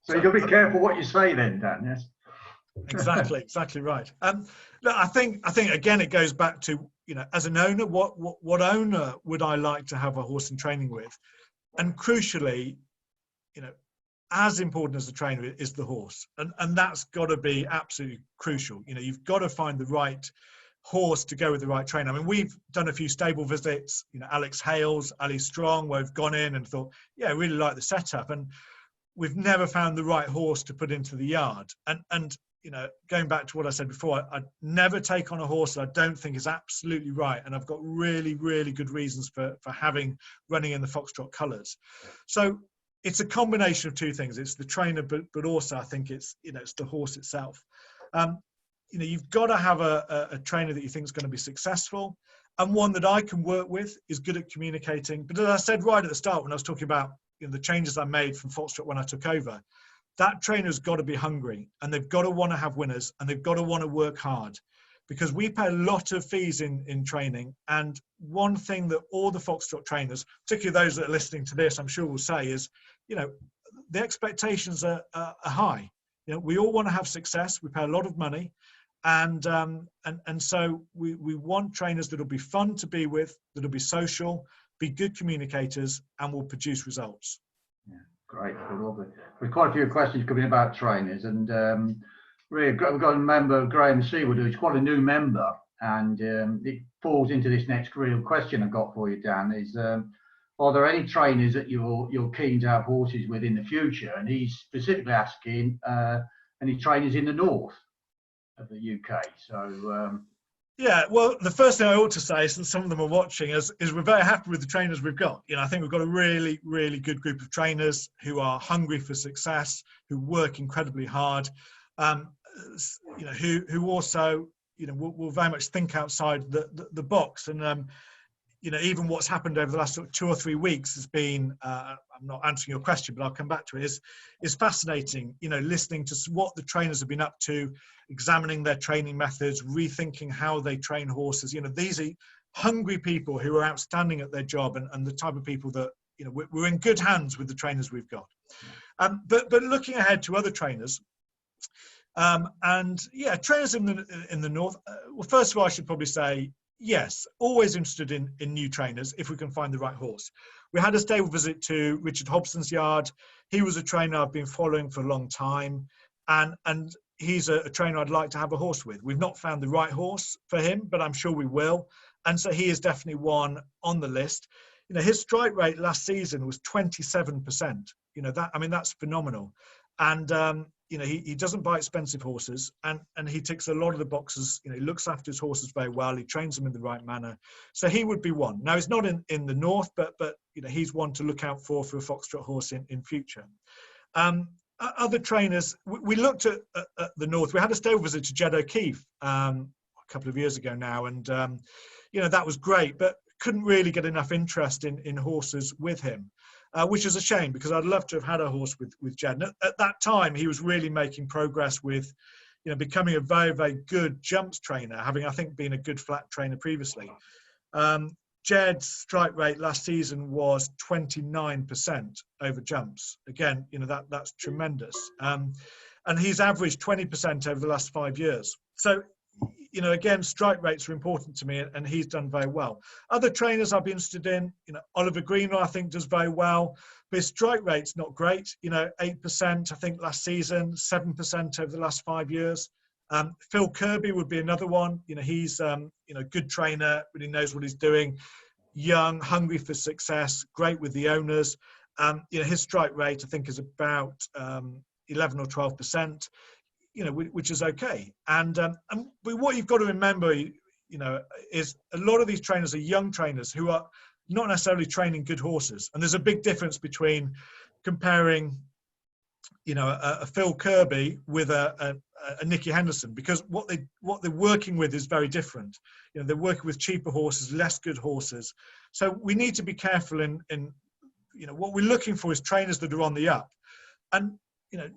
Speaker 2: So you've got to be careful what you say then, Dan. Yes.
Speaker 1: Exactly right. Look, I think again it goes back to as an owner, what owner would I like to have a horse in training with, and crucially, as important as the trainer is the horse, and that's got to be absolutely crucial. You've got to find the right horse to go with the right trainer. I mean, we've done a few stable visits. Alex Hales, Ali Strong, where we've gone in and thought, yeah, I really like the setup, and we've never found the right horse to put into the yard. And going back to what I said before, I'd never take on a horse that I don't think is absolutely right. And I've got really, really good reasons for running in the Foxtrot colours. So it's a combination of two things. It's the trainer, but also I think it's the horse itself. You've got to have a trainer that you think is going to be successful, and one that I can work with, is good at communicating. But as I said right at the start when I was talking about the changes I made from Foxtrot when I took over, that trainer's got to be hungry, and they've got to want to have winners, and they've got to want to work hard, because we pay a lot of fees in training. And one thing that all the Foxtrot trainers, particularly those that are listening to this, I'm sure will say is, the expectations are high. We all want to have success. We pay a lot of money, and so we want trainers that will be fun to be with, that will be social, be good communicators, and will produce results.
Speaker 2: Yeah. Great. There's quite a few questions coming about trainers, and really, we've got a member, Graham Seaward, who's quite a new member, and it falls into this next real question I've got for you, Dan, is are there any trainers that you're keen to have horses with in the future? And he's specifically asking any trainers in the north of the UK. So
Speaker 1: yeah, well, the first thing I ought to say, since some of them are watching, is we're very happy with the trainers we've got. You know, I think we've got a really, really good group of trainers who are hungry for success, who work incredibly hard, you know, who also, you know, will very much think outside the box. And you know, even what's happened over the last 2 or 3 weeks has been, I'm not answering your question, but I'll come back to it, is fascinating, you know, listening to what the trainers have been up to, examining their training methods, rethinking how they train horses. You know, these are hungry people who are outstanding at their job, and the type of people that, you know, we're in good hands with the trainers we've got. But looking ahead to other trainers, and yeah, trainers in the north, well, first of all, I should probably say, yes, always interested in new trainers if we can find the right horse. We had a stable visit to Richard Hobson's yard. He was a trainer I've been following for a long time, and he's a trainer I'd like to have a horse with. We've not found the right horse for him, but I'm sure we will. And so he is definitely one on the list. You know, his strike rate last season was 27%. You know, that, I mean, that's phenomenal. And you know, he doesn't buy expensive horses, and he ticks a lot of the boxes. You know, he looks after his horses very well. He trains them in the right manner. So he would be one. Now, he's not in the north, but you know, he's one to look out for a Foxtrot horse in future. Other trainers, we looked at the north. We had a stable visit to Jed O'Keefe a couple of years ago now, and you know, that was great, but couldn't really get enough interest in horses with him. Which is a shame, because I'd love to have had a horse with Jed. And at that time, he was really making progress with, you know, becoming a very, very good jumps trainer, having, I think, been a good flat trainer previously. Jed's strike rate last season was 29% over jumps. Again, you know, that's tremendous. And he's averaged 20% over the last 5 years. So, you know, again, strike rates are important to me, and he's done very well. Other trainers I'd be interested in, you know, Oliver Greenwell, I think, does very well, but his strike rate's not great. You know, 8%, I think, last season, 7% over the last 5 years. Phil Kirby would be another one. You know, he's, you know, good trainer, really knows what he's doing, young, hungry for success, great with the owners. You know, his strike rate, I think, is about 11 or 12%. You know, which is okay. And what you've got to remember, you know, is a lot of these trainers are young trainers who are not necessarily training good horses. And there's a big difference between comparing, you know, a Phil Kirby with a Nicky Henderson, because what they're working with is very different. You know, they're working with cheaper horses, less good horses. So we need to be careful in you know, what we're looking for is trainers that are on the up. And, you know,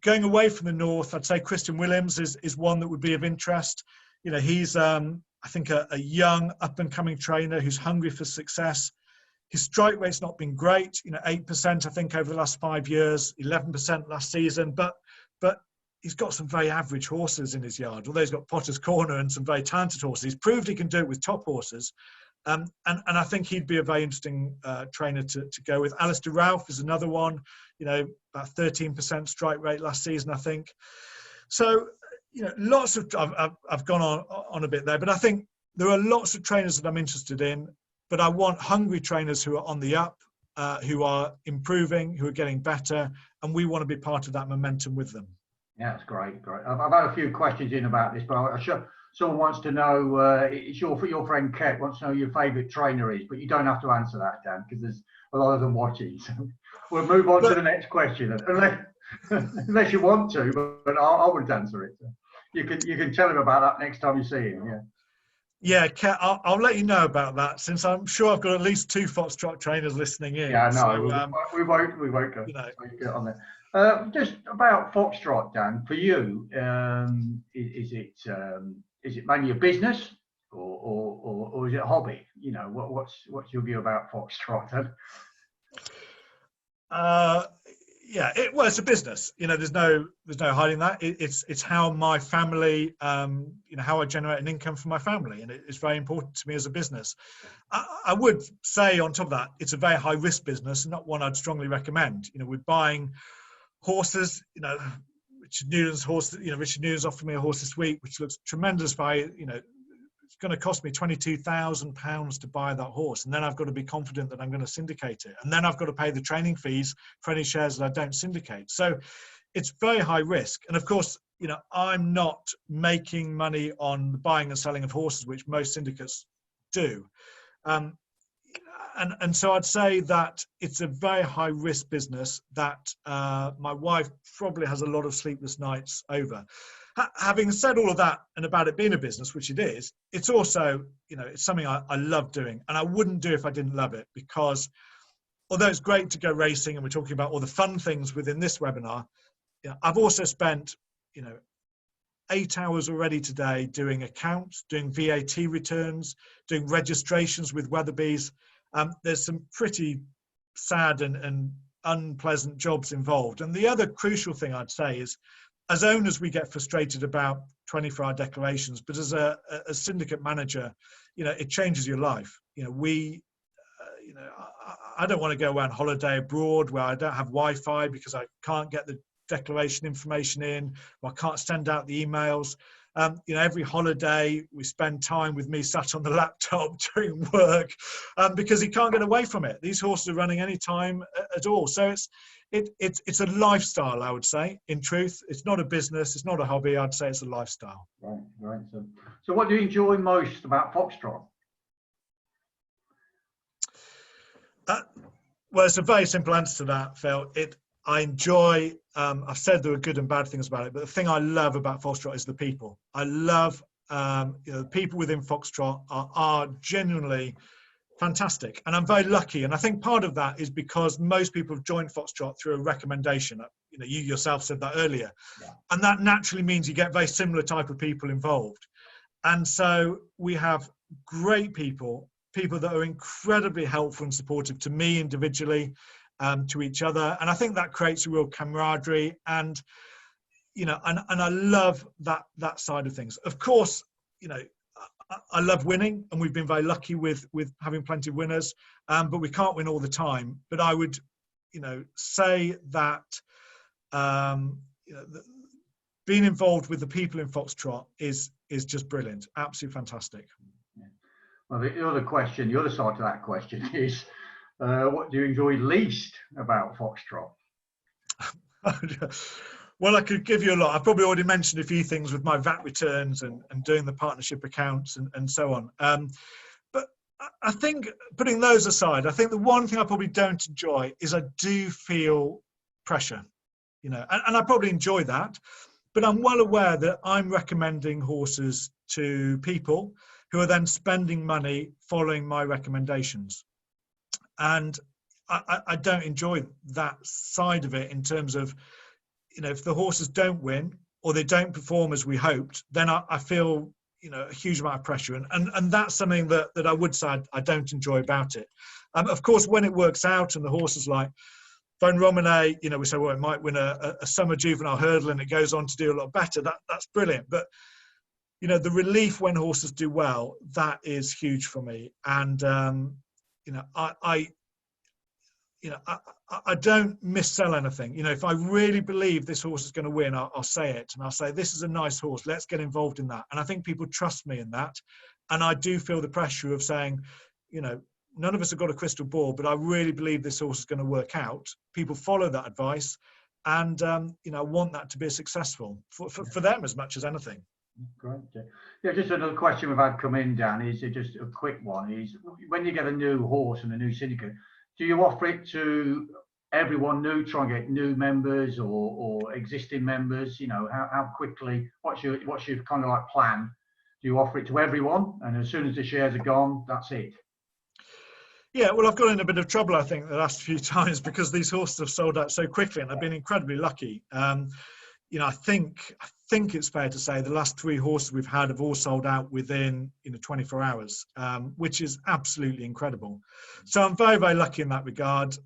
Speaker 1: going away from the north, I'd say Christian Williams is one that would be of interest. You know, he's, I think, a young, up-and-coming trainer who's hungry for success. His strike rate's not been great, you know, 8%, I think, over the last 5 years, 11% last season, but he's got some very average horses in his yard, although he's got Potter's Corner and some very talented horses. He's proved he can do it with top horses. And I think he'd be a very interesting trainer to go with. Alistair Ralph is another one, you know, about 13% strike rate last season, I think. So, you know, lots of, I've gone on a bit there, but I think there are lots of trainers that I'm interested in, but I want hungry trainers who are on the up, who are improving, who are getting better, and we want to be part of that momentum with them.
Speaker 2: Yeah, that's great. I've had a few questions in about this, but I'm sure someone wants to know, it's your friend Ket wants to know your favourite trainer is, but you don't have to answer that, Dan, because there's a lot of them watching. So we'll move on to the next question, unless you want to, but I wouldn't answer it. You can tell him about that next time you see him. Yeah.
Speaker 1: Yeah, Ket, I'll let you know about that, since I'm sure I've got at least 2 Foxtrot trainers listening in.
Speaker 2: Yeah, no,
Speaker 1: so,
Speaker 2: we won't go.
Speaker 1: You know.
Speaker 2: So you get on there. Just about Foxtrot, Dan, for you, is it mainly a business or is it a hobby? You know, what's your view about Foxtrot?
Speaker 1: Yeah, well, it's a business. There's no hiding that. It's how my family, how I generate an income for my family, and it's very important to me as a business. I would say on top of that, it's a very high risk business, and not one I'd strongly recommend. We're buying horses. Richard Newland's horse. Richard Newland's offered me a horse this week, which looks tremendous. It's going to cost me £22,000 to buy that horse, and then I've got to be confident that I'm going to syndicate it, and then I've got to pay the training fees for any shares that I don't syndicate. So it's very high risk, and of course, I'm not making money on the buying and selling of horses, which most syndicates do. And so I'd say that it's a very high risk business that my wife probably has a lot of sleepless nights over. Having said all of that, and about it being a business, which it is, it's also, it's something I love doing, and I wouldn't do if I didn't love it, because although it's great to go racing and we're talking about all the fun things within this webinar, I've also spent, 8 hours already today doing accounts, doing VAT returns, doing registrations with Weatherby's. There's some pretty sad and unpleasant jobs involved. And the other crucial thing I'd say is, as owners, we get frustrated about 24-hour declarations, but as a syndicate manager, it changes your life. I don't want to go on holiday abroad where I don't have Wi-Fi because I can't get the declaration information in, or I can't send out the emails. Every holiday we spend time with me sat on the laptop doing work because he can't get away from it. These horses are running any time at all. So it's a lifestyle, I would say. In truth, it's not a business, it's not a hobby. I'd say it's a lifestyle.
Speaker 2: Right. So what do you enjoy most about Foxtrot?
Speaker 1: Well, it's a very simple answer to that, Phil. I enjoy, I've said there are good and bad things about it, but the thing I love about Foxtrot is the people. I love, the people within Foxtrot are genuinely fantastic. And I'm very lucky. And I think part of that is because most people have joined Foxtrot through a recommendation. You yourself said that earlier. Yeah. And that naturally means you get very similar type of people involved. And so we have great people that are incredibly helpful and supportive to me individually, to each other, and I think that creates a real camaraderie, and and I love that side of things. Of course, I love winning, and we've been very lucky with having plenty of winners, but we can't win all the time. But I would say that being involved with the people in Foxtrot is just brilliant, absolutely fantastic.
Speaker 2: Well, the other side to that question is, what do you enjoy least about Foxtrot?
Speaker 1: Well, I could give you a lot. I've probably already mentioned a few things with my VAT returns and doing the partnership accounts and so on. But I think, putting those aside, I think the one thing I probably don't enjoy is I do feel pressure, and I probably enjoy that, but I'm well aware that I'm recommending horses to people who are then spending money following my recommendations. And I don't enjoy that side of it, in terms of, if the horses don't win or they don't perform as we hoped, then I feel, a huge amount of pressure. And that's something that I would say I don't enjoy about it. Of course, when it works out and the horses like Von Romane, we say, well, it might win a summer juvenile hurdle and it goes on to do a lot better. That's brilliant. But the relief when horses do well, that is huge for me. And I don't missell anything. If I really believe this horse is going to win, I'll say it, and I'll say, this is a nice horse, let's get involved in that. And I think people trust me in that. And I do feel the pressure of saying, none of us have got a crystal ball, but I really believe this horse is going to work out. People follow that advice, and I want that to be successful for them as much as anything.
Speaker 2: Great. Yeah, just another question we've had come in, Dan, is just a quick one, is when you get a new horse and a new syndicate, do you offer it to everyone new, try and get new members or existing members? How quickly, what's your kind of like plan? Do you offer it to everyone, and as soon as the shares are gone, that's it?
Speaker 1: Yeah, well, I've got in a bit of trouble, I think, the last few times, because these horses have sold out so quickly, and I've been incredibly lucky. I think it's fair to say the last 3 horses we've had have all sold out within 24 hours, which is absolutely incredible. So I'm very, very lucky in that regard.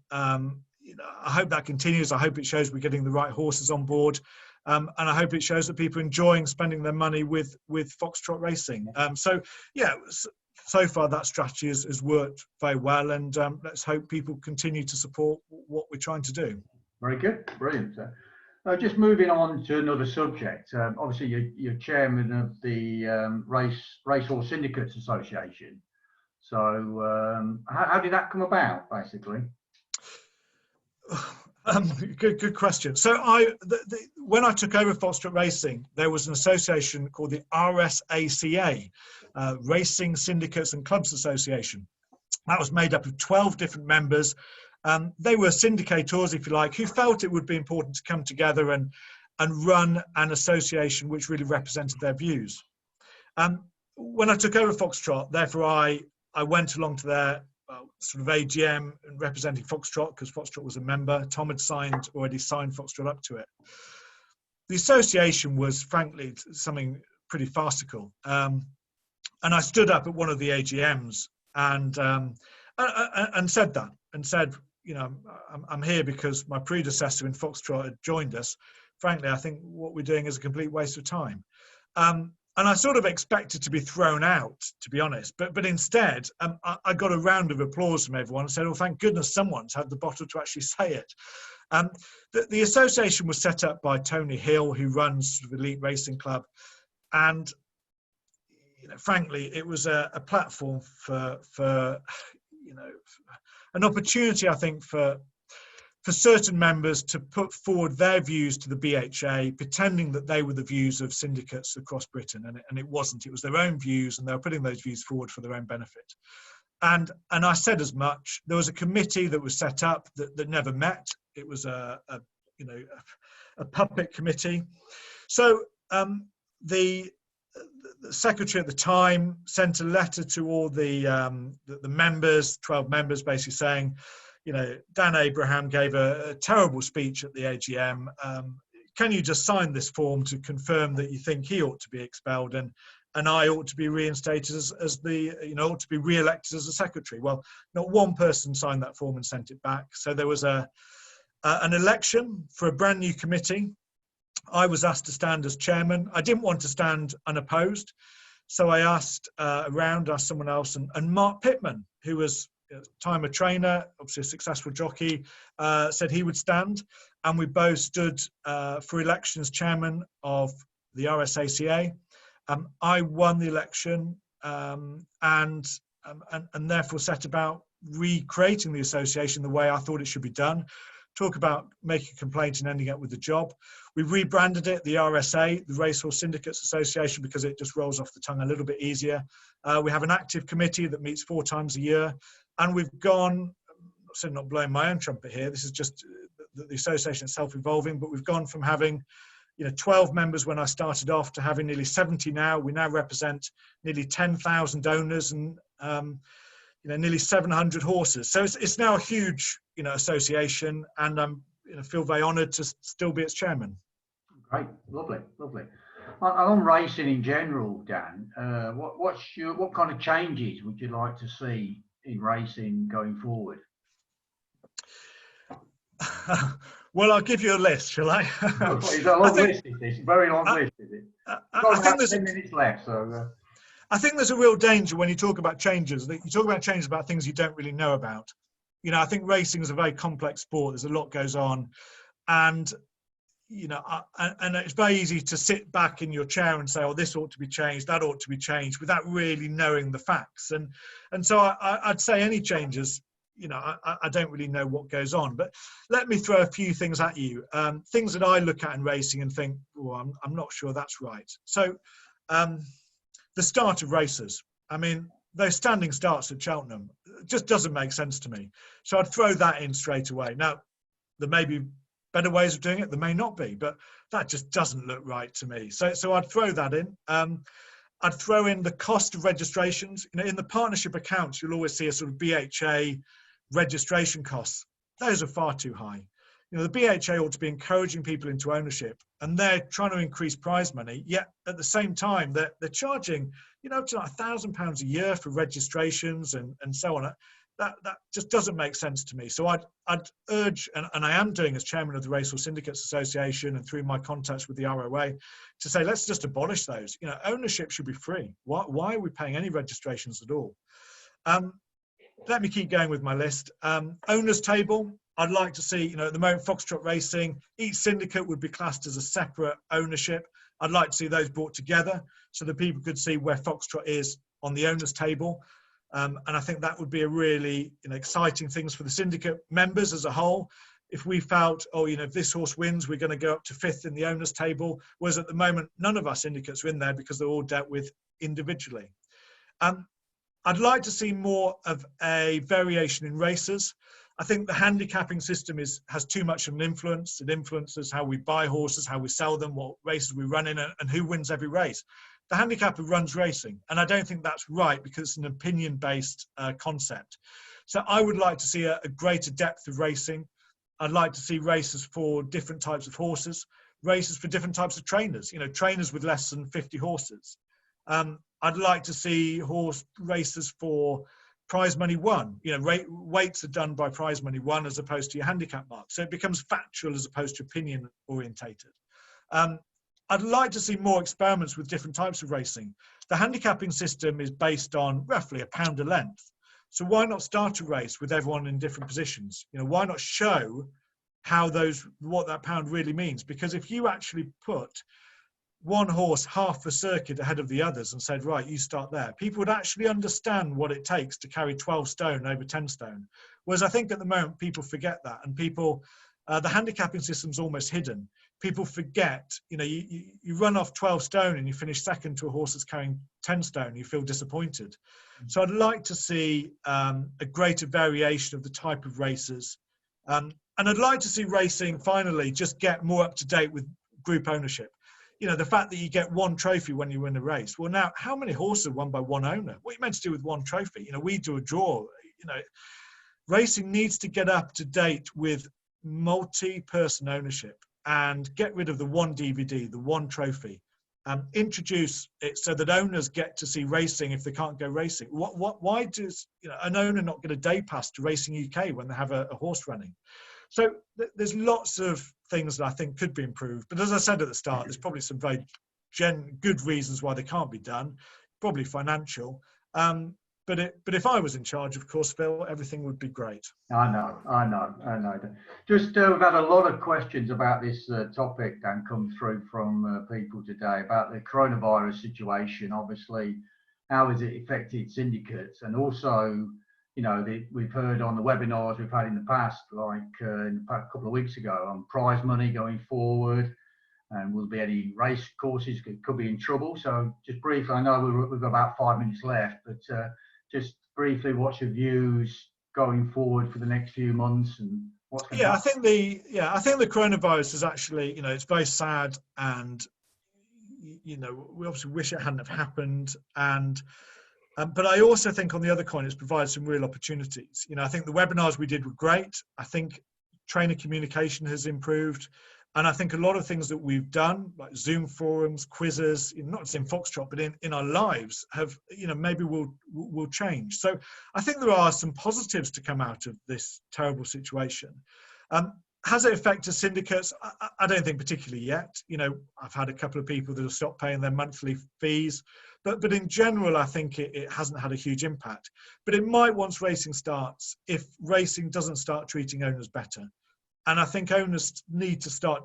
Speaker 1: I hope that continues. I hope it shows we're getting the right horses on board. And I hope it shows that people are enjoying spending their money with Foxtrot racing. So yeah, so far that strategy has worked very well, and let's hope people continue to support what we're trying to do.
Speaker 2: Very good, brilliant. Just moving on to another subject. Obviously, you're chairman of the Racehorse Syndicates Association. So how did that come about, basically?
Speaker 1: Good question. So when I took over Foxtrot Racing, there was an association called the RSACA, Racing Syndicates and Clubs Association. That was made up of 12 different members. They were syndicators, if you like, who felt it would be important to come together and run an association which really represented their views. When I took over Foxtrot, therefore, I went along to their sort of AGM and representing Foxtrot, because Foxtrot was a member. Tom had already signed Foxtrot up to it. The association was, frankly, something pretty farcical. And I stood up at one of the AGMs and said that, and said, you know, I'm here because my predecessor in Foxtrot had joined us. Frankly, I think what we're doing is a complete waste of time. And I sort of expected to be thrown out, to be honest. But instead, I got a round of applause from everyone and said, oh, thank goodness someone's had the bottle to actually say it. The association was set up by Tony Hill, who runs the Elite Racing Club. And, you know, frankly, it was a platform for you know, an opportunity, I think, for certain members to put forward their views to the BHA, pretending that they were the views of syndicates across Britain, and it wasn't. It was their own views, and they were putting those views forward for their own benefit. And I said as much. There was a committee that was set up that never met. It was a puppet committee. So the secretary at the time sent a letter to all the members, 12 members, basically saying, you know, Dan Abraham gave a terrible speech at the AGM. Can you just sign this form to confirm that you think he ought to be expelled and I ought to be reinstated as the, you know, ought to be re-elected as a secretary? Well, not one person signed that form and sent it back. So there was an election for a brand new committee. I was asked to stand as chairman. I didn't want to stand unopposed. So I asked asked someone else, and Mark Pittman, who was time a trainer, obviously a successful jockey, said he would stand, and we both stood for election as chairman of the RSACA. I won the election and therefore set about recreating the association the way I thought it should be done. Talk about making a complaint and ending up with the job. We rebranded it the RSA, the Racehorse Syndicates Association, because it just rolls off the tongue a little bit easier. We have an active committee that meets 4 times a year. And we've gone, I'm not blowing my own trumpet here, this is just the association itself evolving, but we've gone from having, you know, 12 members when I started off to having nearly 70 now. We now represent nearly 10,000 owners and, you know, nearly 700 horses. So it's now a huge, you know, association, and I'm, you know, feel very honoured to still be its chairman.
Speaker 2: Great, lovely, lovely. On racing in general, Dan, what kind of changes would you like to see in racing going forward?
Speaker 1: Well, I'll give you a list, shall I?
Speaker 2: It's a long list, is this? Very long list, is it? I think there's 10 minutes left, so.
Speaker 1: I think there's a real danger when you talk about changes. That you talk about changes about things you don't really know about. You know, I think racing is a very complex sport. There's a lot goes on, and you know, and it's very easy to sit back in your chair and say, "Oh, this ought to be changed, that ought to be changed," without really knowing the facts. And so I'd say any changes, you know, I don't really know what goes on. But let me throw a few things at you, things that I look at in racing and think, "Oh, I'm not sure that's right." So, the start of races. I mean, those standing starts at Cheltenham, it just doesn't make sense to me. So I'd throw that in straight away. Now, there may be better ways of doing it, there may not be, but that just doesn't look right to me. So I'd throw that in. I'd throw in the cost of registrations. You know, in the partnership accounts, you'll always see a sort of BHA registration costs. Those are far too high. You know, the BHA ought to be encouraging people into ownership, and they're trying to increase prize money, yet at the same time, they're charging, you know, up to like £1,000 a year for registrations and so on. that just doesn't make sense to me. So I'd urge, and I am doing as chairman of the Racehorse Syndicates Association and through my contacts with the ROA, to say let's just abolish those. You know, ownership should be free. Why are we paying any registrations at all? Let me keep going with my list. Owners table. I'd like to see, you know, at the moment, Foxtrot Racing, each syndicate would be classed as a separate ownership. I'd like to see those brought together so that people could see where Foxtrot is on the owners table. And I think that would be a really, you know, exciting things for the syndicate members as a whole. If we felt, oh, you know, if this horse wins, we're going to go up to 5th in the owners table, whereas at the moment, none of our syndicates are in there because they're all dealt with individually. I'd like to see more of a variation in races. I think the handicapping system has too much of an influence. It influences how we buy horses, how we sell them, what races we run in, and who wins every race. The handicapper runs racing, and I don't think that's right because it's an opinion-based concept. So I would like to see a greater depth of racing. I'd like to see races for different types of horses, races for different types of trainers, you know, trainers with less than 50 horses. I'd like to see horse races for prize money won. You know, weights are done by prize money won as opposed to your handicap mark. So it becomes factual as opposed to opinion orientated. I'd like to see more experiments with different types of racing. The handicapping system is based on roughly £1 a length. So why not start a race with everyone in different positions? You know, why not show what that pound really means? Because if you actually put one horse half a circuit ahead of the others and said, right, you start there, people would actually understand what it takes to carry 12 stone over 10 stone. Whereas I think at the moment people forget that, and people, the handicapping system's almost hidden. People forget, you know, you run off 12 stone and you finish second to a horse that's carrying 10 stone, you feel disappointed. So I'd like to see a greater variation of the type of races. And I'd like to see racing finally just get more up to date with group ownership. You know, the fact that you get one trophy when you win a race. Well, now, how many horses are won by one owner? What are you meant to do with one trophy? You know, we do a draw. You know, racing needs to get up to date with multi-person ownership and get rid of the one DVD, the one trophy. Introduce it so that owners get to see racing if they can't go racing. Why does, you know, an owner not get a day pass to Racing UK when they have a horse running? So there's lots of things that I think could be improved. But as I said at the start, there's probably some very good reasons why they can't be done, probably financial. But if I was in charge, of course, Phil, everything would be great.
Speaker 2: I know. Just we've had a lot of questions about this topic, Dan, come through from people today about the coronavirus situation. Obviously, how has it affected syndicates? And also, you know, we've heard on the webinars we've had in the past, like a couple of weeks ago, on prize money going forward, and will there be any race courses could be in trouble. So just briefly, I know we've got about 5 minutes left, but just briefly, what's your views going forward for the next few months and what's going to happen?
Speaker 1: I think the coronavirus is actually, you know, it's very sad, and you know, we obviously wish it hadn't have happened, and but I also think on the other coin, it's provided some real opportunities. You know, I think the webinars we did were great. I think trainer communication has improved. And I think a lot of things that we've done, like Zoom forums, quizzes, not just in Foxtrot, but in our lives, have, you know, maybe will change. So I think there are some positives to come out of this terrible situation. Has it affected syndicates? I don't think particularly yet. You know, I've had a couple of people that have stopped paying their monthly fees, but in general, I think it hasn't had a huge impact. But it might once racing starts, if racing doesn't start treating owners better. And I think owners need to start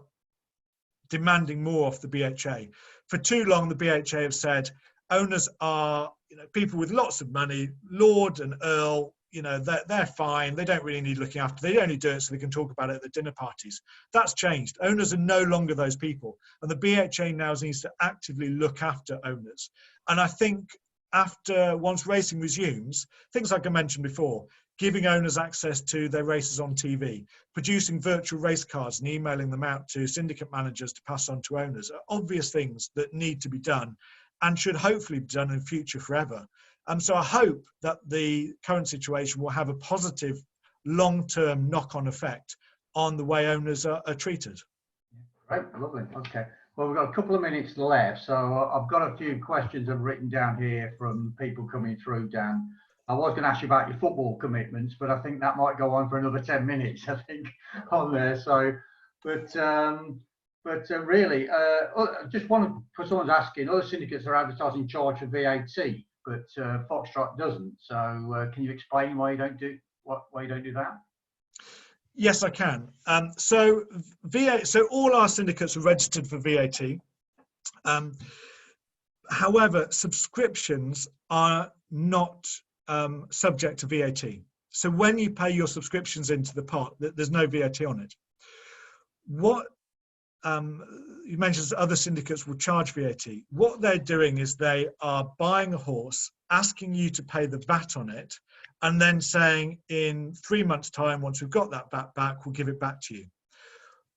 Speaker 1: demanding more off the BHA. For too long, the BHA have said owners are, you know, people with lots of money, Lord and Earl, you know, they're fine. They don't really need looking after. They only do it so they can talk about it at the dinner parties. That's changed. Owners are no longer those people. And the BHA now needs to actively look after owners. And I think once racing resumes, things like I mentioned before, giving owners access to their races on TV, producing virtual race cards and emailing them out to syndicate managers to pass on to owners are obvious things that need to be done and should hopefully be done in future forever. So I hope that the current situation will have a positive long-term knock-on effect on the way owners are treated.
Speaker 2: Right, lovely. Okay. Well, we've got a couple of minutes left, so I've got a few questions I've written down here from people coming through, Dan. I was going to ask you about your football commitments, but I think that might go on for another 10 minutes, I think, on there. So, but really, just one for someone's asking, other syndicates are advertising charge for VAT, but Foxtrot doesn't. So, can you explain why you don't do that?
Speaker 1: Yes, I can. So all our syndicates are registered for VAT. However, subscriptions are not subject to VAT. So when you pay your subscriptions into the pot, there's no VAT on it. What you mentioned other syndicates will charge VAT. What they're doing is they are buying a horse, asking you to pay the VAT on it, and then saying in 3 months' time, once we've got that VAT back, we'll give it back to you.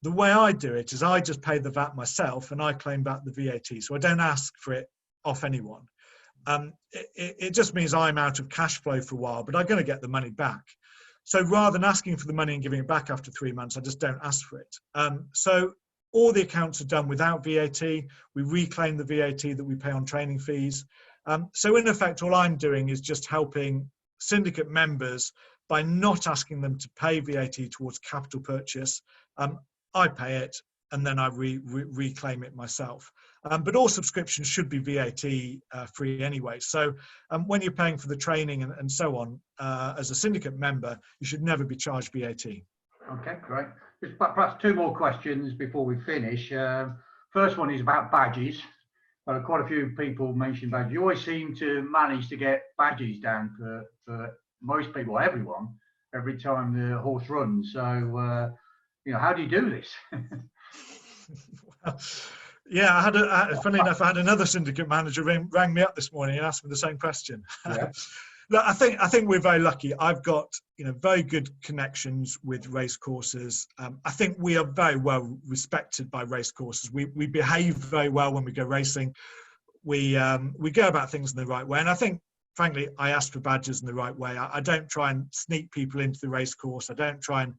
Speaker 1: The way I do it is I just pay the VAT myself and I claim back the VAT. So I don't ask for it off anyone. It just means I'm out of cash flow for a while, but I'm going to get the money back. So rather than asking for the money and giving it back after 3 months, I just don't ask for it. So all the accounts are done without VAT. We reclaim the VAT that we pay on training fees. So in effect, all I'm doing is just helping syndicate members by not asking them to pay VAT towards capital purchase. I pay it and then I reclaim it myself. But all subscriptions should be VAT free anyway. So when you're paying for the training and so on, as a syndicate member, you should never be charged VAT.
Speaker 2: Okay, great. Just perhaps 2 more questions before we finish. First one is about badges. Quite a few people mentioned badges. You always seem to manage to get badges down for most people, everyone, every time the horse runs. So, how do you do this?
Speaker 1: Well, yeah, funny enough, I had another syndicate manager rang me up this morning and asked me the same question.
Speaker 2: Yeah.
Speaker 1: Look, I think we're very lucky. I've got very good connections with race courses. I think we are very well respected by race courses. We behave very well when we go racing. We go about things in the right way, and I think, frankly, I ask for badges in the right way. I don't try and sneak people into the race course. I don't try and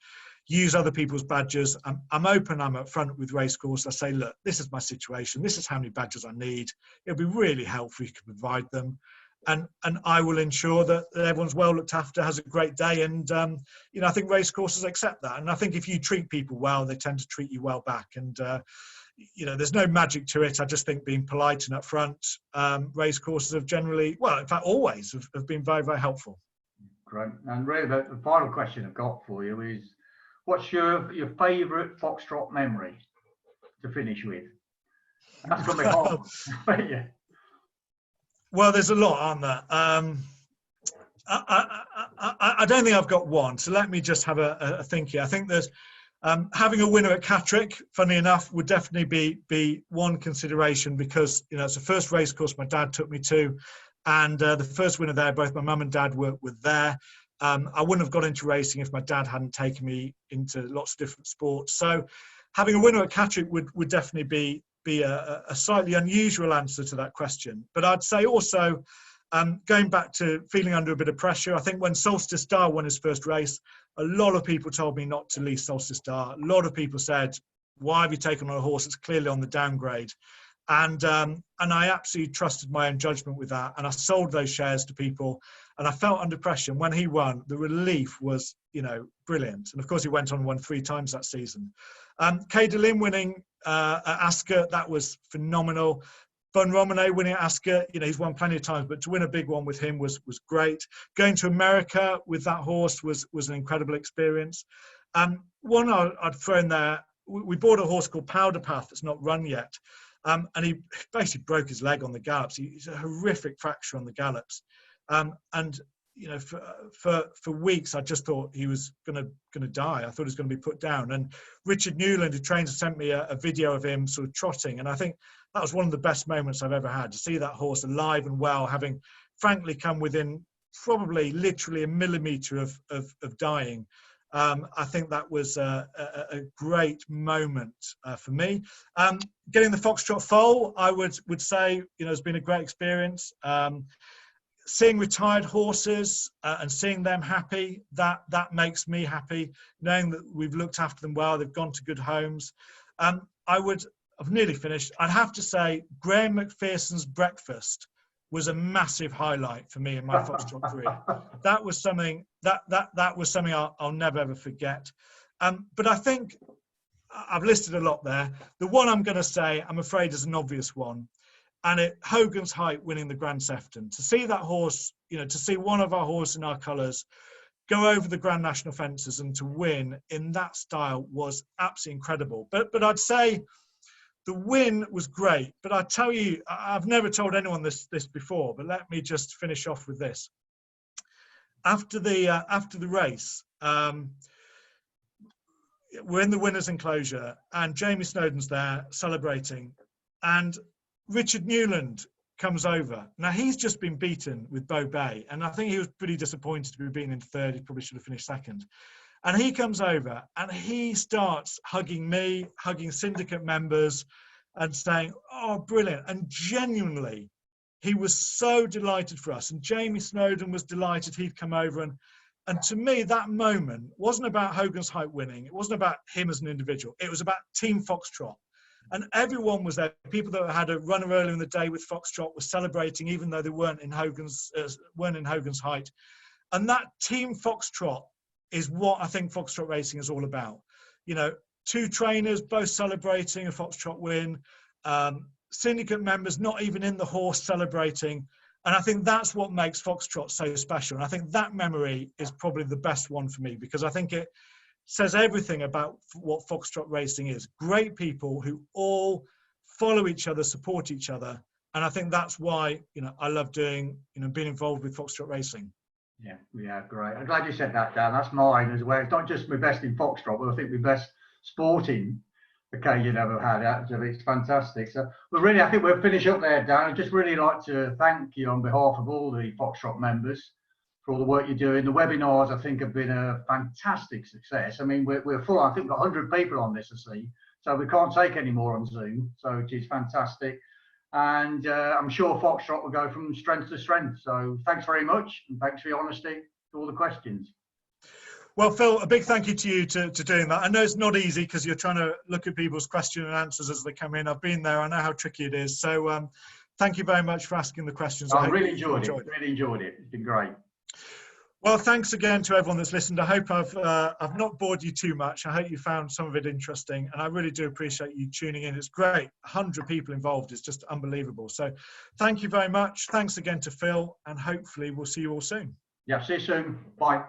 Speaker 1: use other people's badges. I'm open, I'm upfront with race course. I say, look, this is my situation. This is how many badges I need. It'll be really helpful if you can provide them. And I will ensure that everyone's well looked after, has a great day. And, I think race courses accept that. And I think if you treat people well, they tend to treat you well back. And, there's no magic to it. I just think being polite and upfront, race courses have generally, well, in fact, always have been very, very helpful.
Speaker 2: Great. And really, the final question I've got for you is, what's your favourite Foxtrot memory to finish with? And that's going to be hard. Yeah.
Speaker 1: Well, there's a lot, aren't there? I don't think I've got one. So let me just have a think here. I think there's having a winner at Catterick, funny enough, would definitely be one consideration because, it's the first race course my dad took me to. And the first winner there, both my mum and dad were there. I wouldn't have got into racing if my dad hadn't taken me into lots of different sports. So having a winner at Catterick would definitely be a slightly unusual answer to that question. But I'd say also, going back to feeling under a bit of pressure, I think when Solstice Star won his first race, a lot of people told me not to leave Solstice Star. A lot of people said, why have you taken on a horse that's clearly on the downgrade? And I absolutely trusted my own judgment with that. And I sold those shares to people and I felt under pressure. And when he won, the relief was, brilliant. And of course, he went on and won 3 times that season. Kay DeLynn winning at Ascot, that was phenomenal. Von Romane winning at Ascot, he's won plenty of times, but to win a big one with him was great. Going to America with that horse was an incredible experience. One I'd throw in there, we bought a horse called Powder Path that's not run yet. And he basically broke his leg on the gallops. He's a horrific fracture on the gallops. For weeks, I just thought he was going to die. I thought he was going to be put down. And Richard Newland, who trains, sent me a video of him sort of trotting. And I think that was one of the best moments I've ever had, to see that horse alive and well, having frankly come within probably literally a millimetre of dying. I think that was a great moment for me. Getting the Foxtrot foal, I would say, has been a great experience. Seeing retired horses and seeing them happy, that makes me happy, knowing that we've looked after them well, they've gone to good homes. I've nearly finished. I'd have to say Graham McPherson's breakfast was a massive highlight for me in my Foxtrot career. That was something that was something I'll never ever forget. But I think I've listed a lot there. The one I'm going to say, I'm afraid, is an obvious one, and Hogan's Height winning the Grand Sefton. To see that horse, you know, to see one of our horses in our colours go over the Grand National fences and to win in that style was absolutely incredible. But I'd say the win was great. But I tell you, I've never told anyone this before, but let me just finish off with this. After the race, we're in the winner's enclosure and Jamie Snowden's there celebrating, and Richard Newland comes over. Now, he's just been beaten with Bow Bay, and I think he was pretty disappointed to be beaten in third. He probably should have finished second. And he comes over and he starts hugging me, hugging syndicate members, and saying, oh, brilliant. And genuinely, he was so delighted for us. And Jamie Snowden was delighted he'd come over. And to me, that moment wasn't about Hogan's Height winning. It wasn't about him as an individual. It was about Team Foxtrot. And everyone was there. People that had a runner earlier in the day with Foxtrot were celebrating, even though they weren't in Hogan's Height. And that Team Foxtrot is what I think Foxtrot racing is all about. You know, two trainers both celebrating a Foxtrot win, syndicate members not even in the horse celebrating. And I think that's what makes Foxtrot so special. And I think that memory is probably the best one for me, because I think it says everything about what Foxtrot racing is. Great people who all follow each other, support each other. And I think that's why, you know, I love doing, you know, being involved with Foxtrot racing.
Speaker 2: Yeah, great. I'm glad you said that, Dan. That's mine as well. It's not just my best in Foxtrot, but I think my best sporting occasion I've ever had. Actually, it's fantastic. So, well, really, I think we'll finish up there, Dan. I'd just really like to thank you on behalf of all the Foxtrot members for all the work you're doing. The webinars, I think, have been a fantastic success. I mean, we're full. I think we've got 100 people on this, I see. So we can't take any more on Zoom. So it is fantastic. And I'm sure Foxtrot will go from strength to strength. So thanks very much. And thanks for your honesty to all the questions.
Speaker 1: Well, Phil, a big thank you to you to doing that. I know it's not easy because you're trying to look at people's question and answers as they come in. I've been there. I know how tricky it is. So thank you very much for asking the questions.
Speaker 2: I really enjoyed it. Really enjoyed it. It's been great.
Speaker 1: Well, thanks again to everyone that's listened. I hope I've not bored you too much. I hope you found some of it interesting, and I really do appreciate you tuning in. It's great. 100 people involved is just unbelievable. So thank you very much. Thanks again to Phil, and hopefully we'll see you all soon.
Speaker 2: Yeah, see you soon. Bye.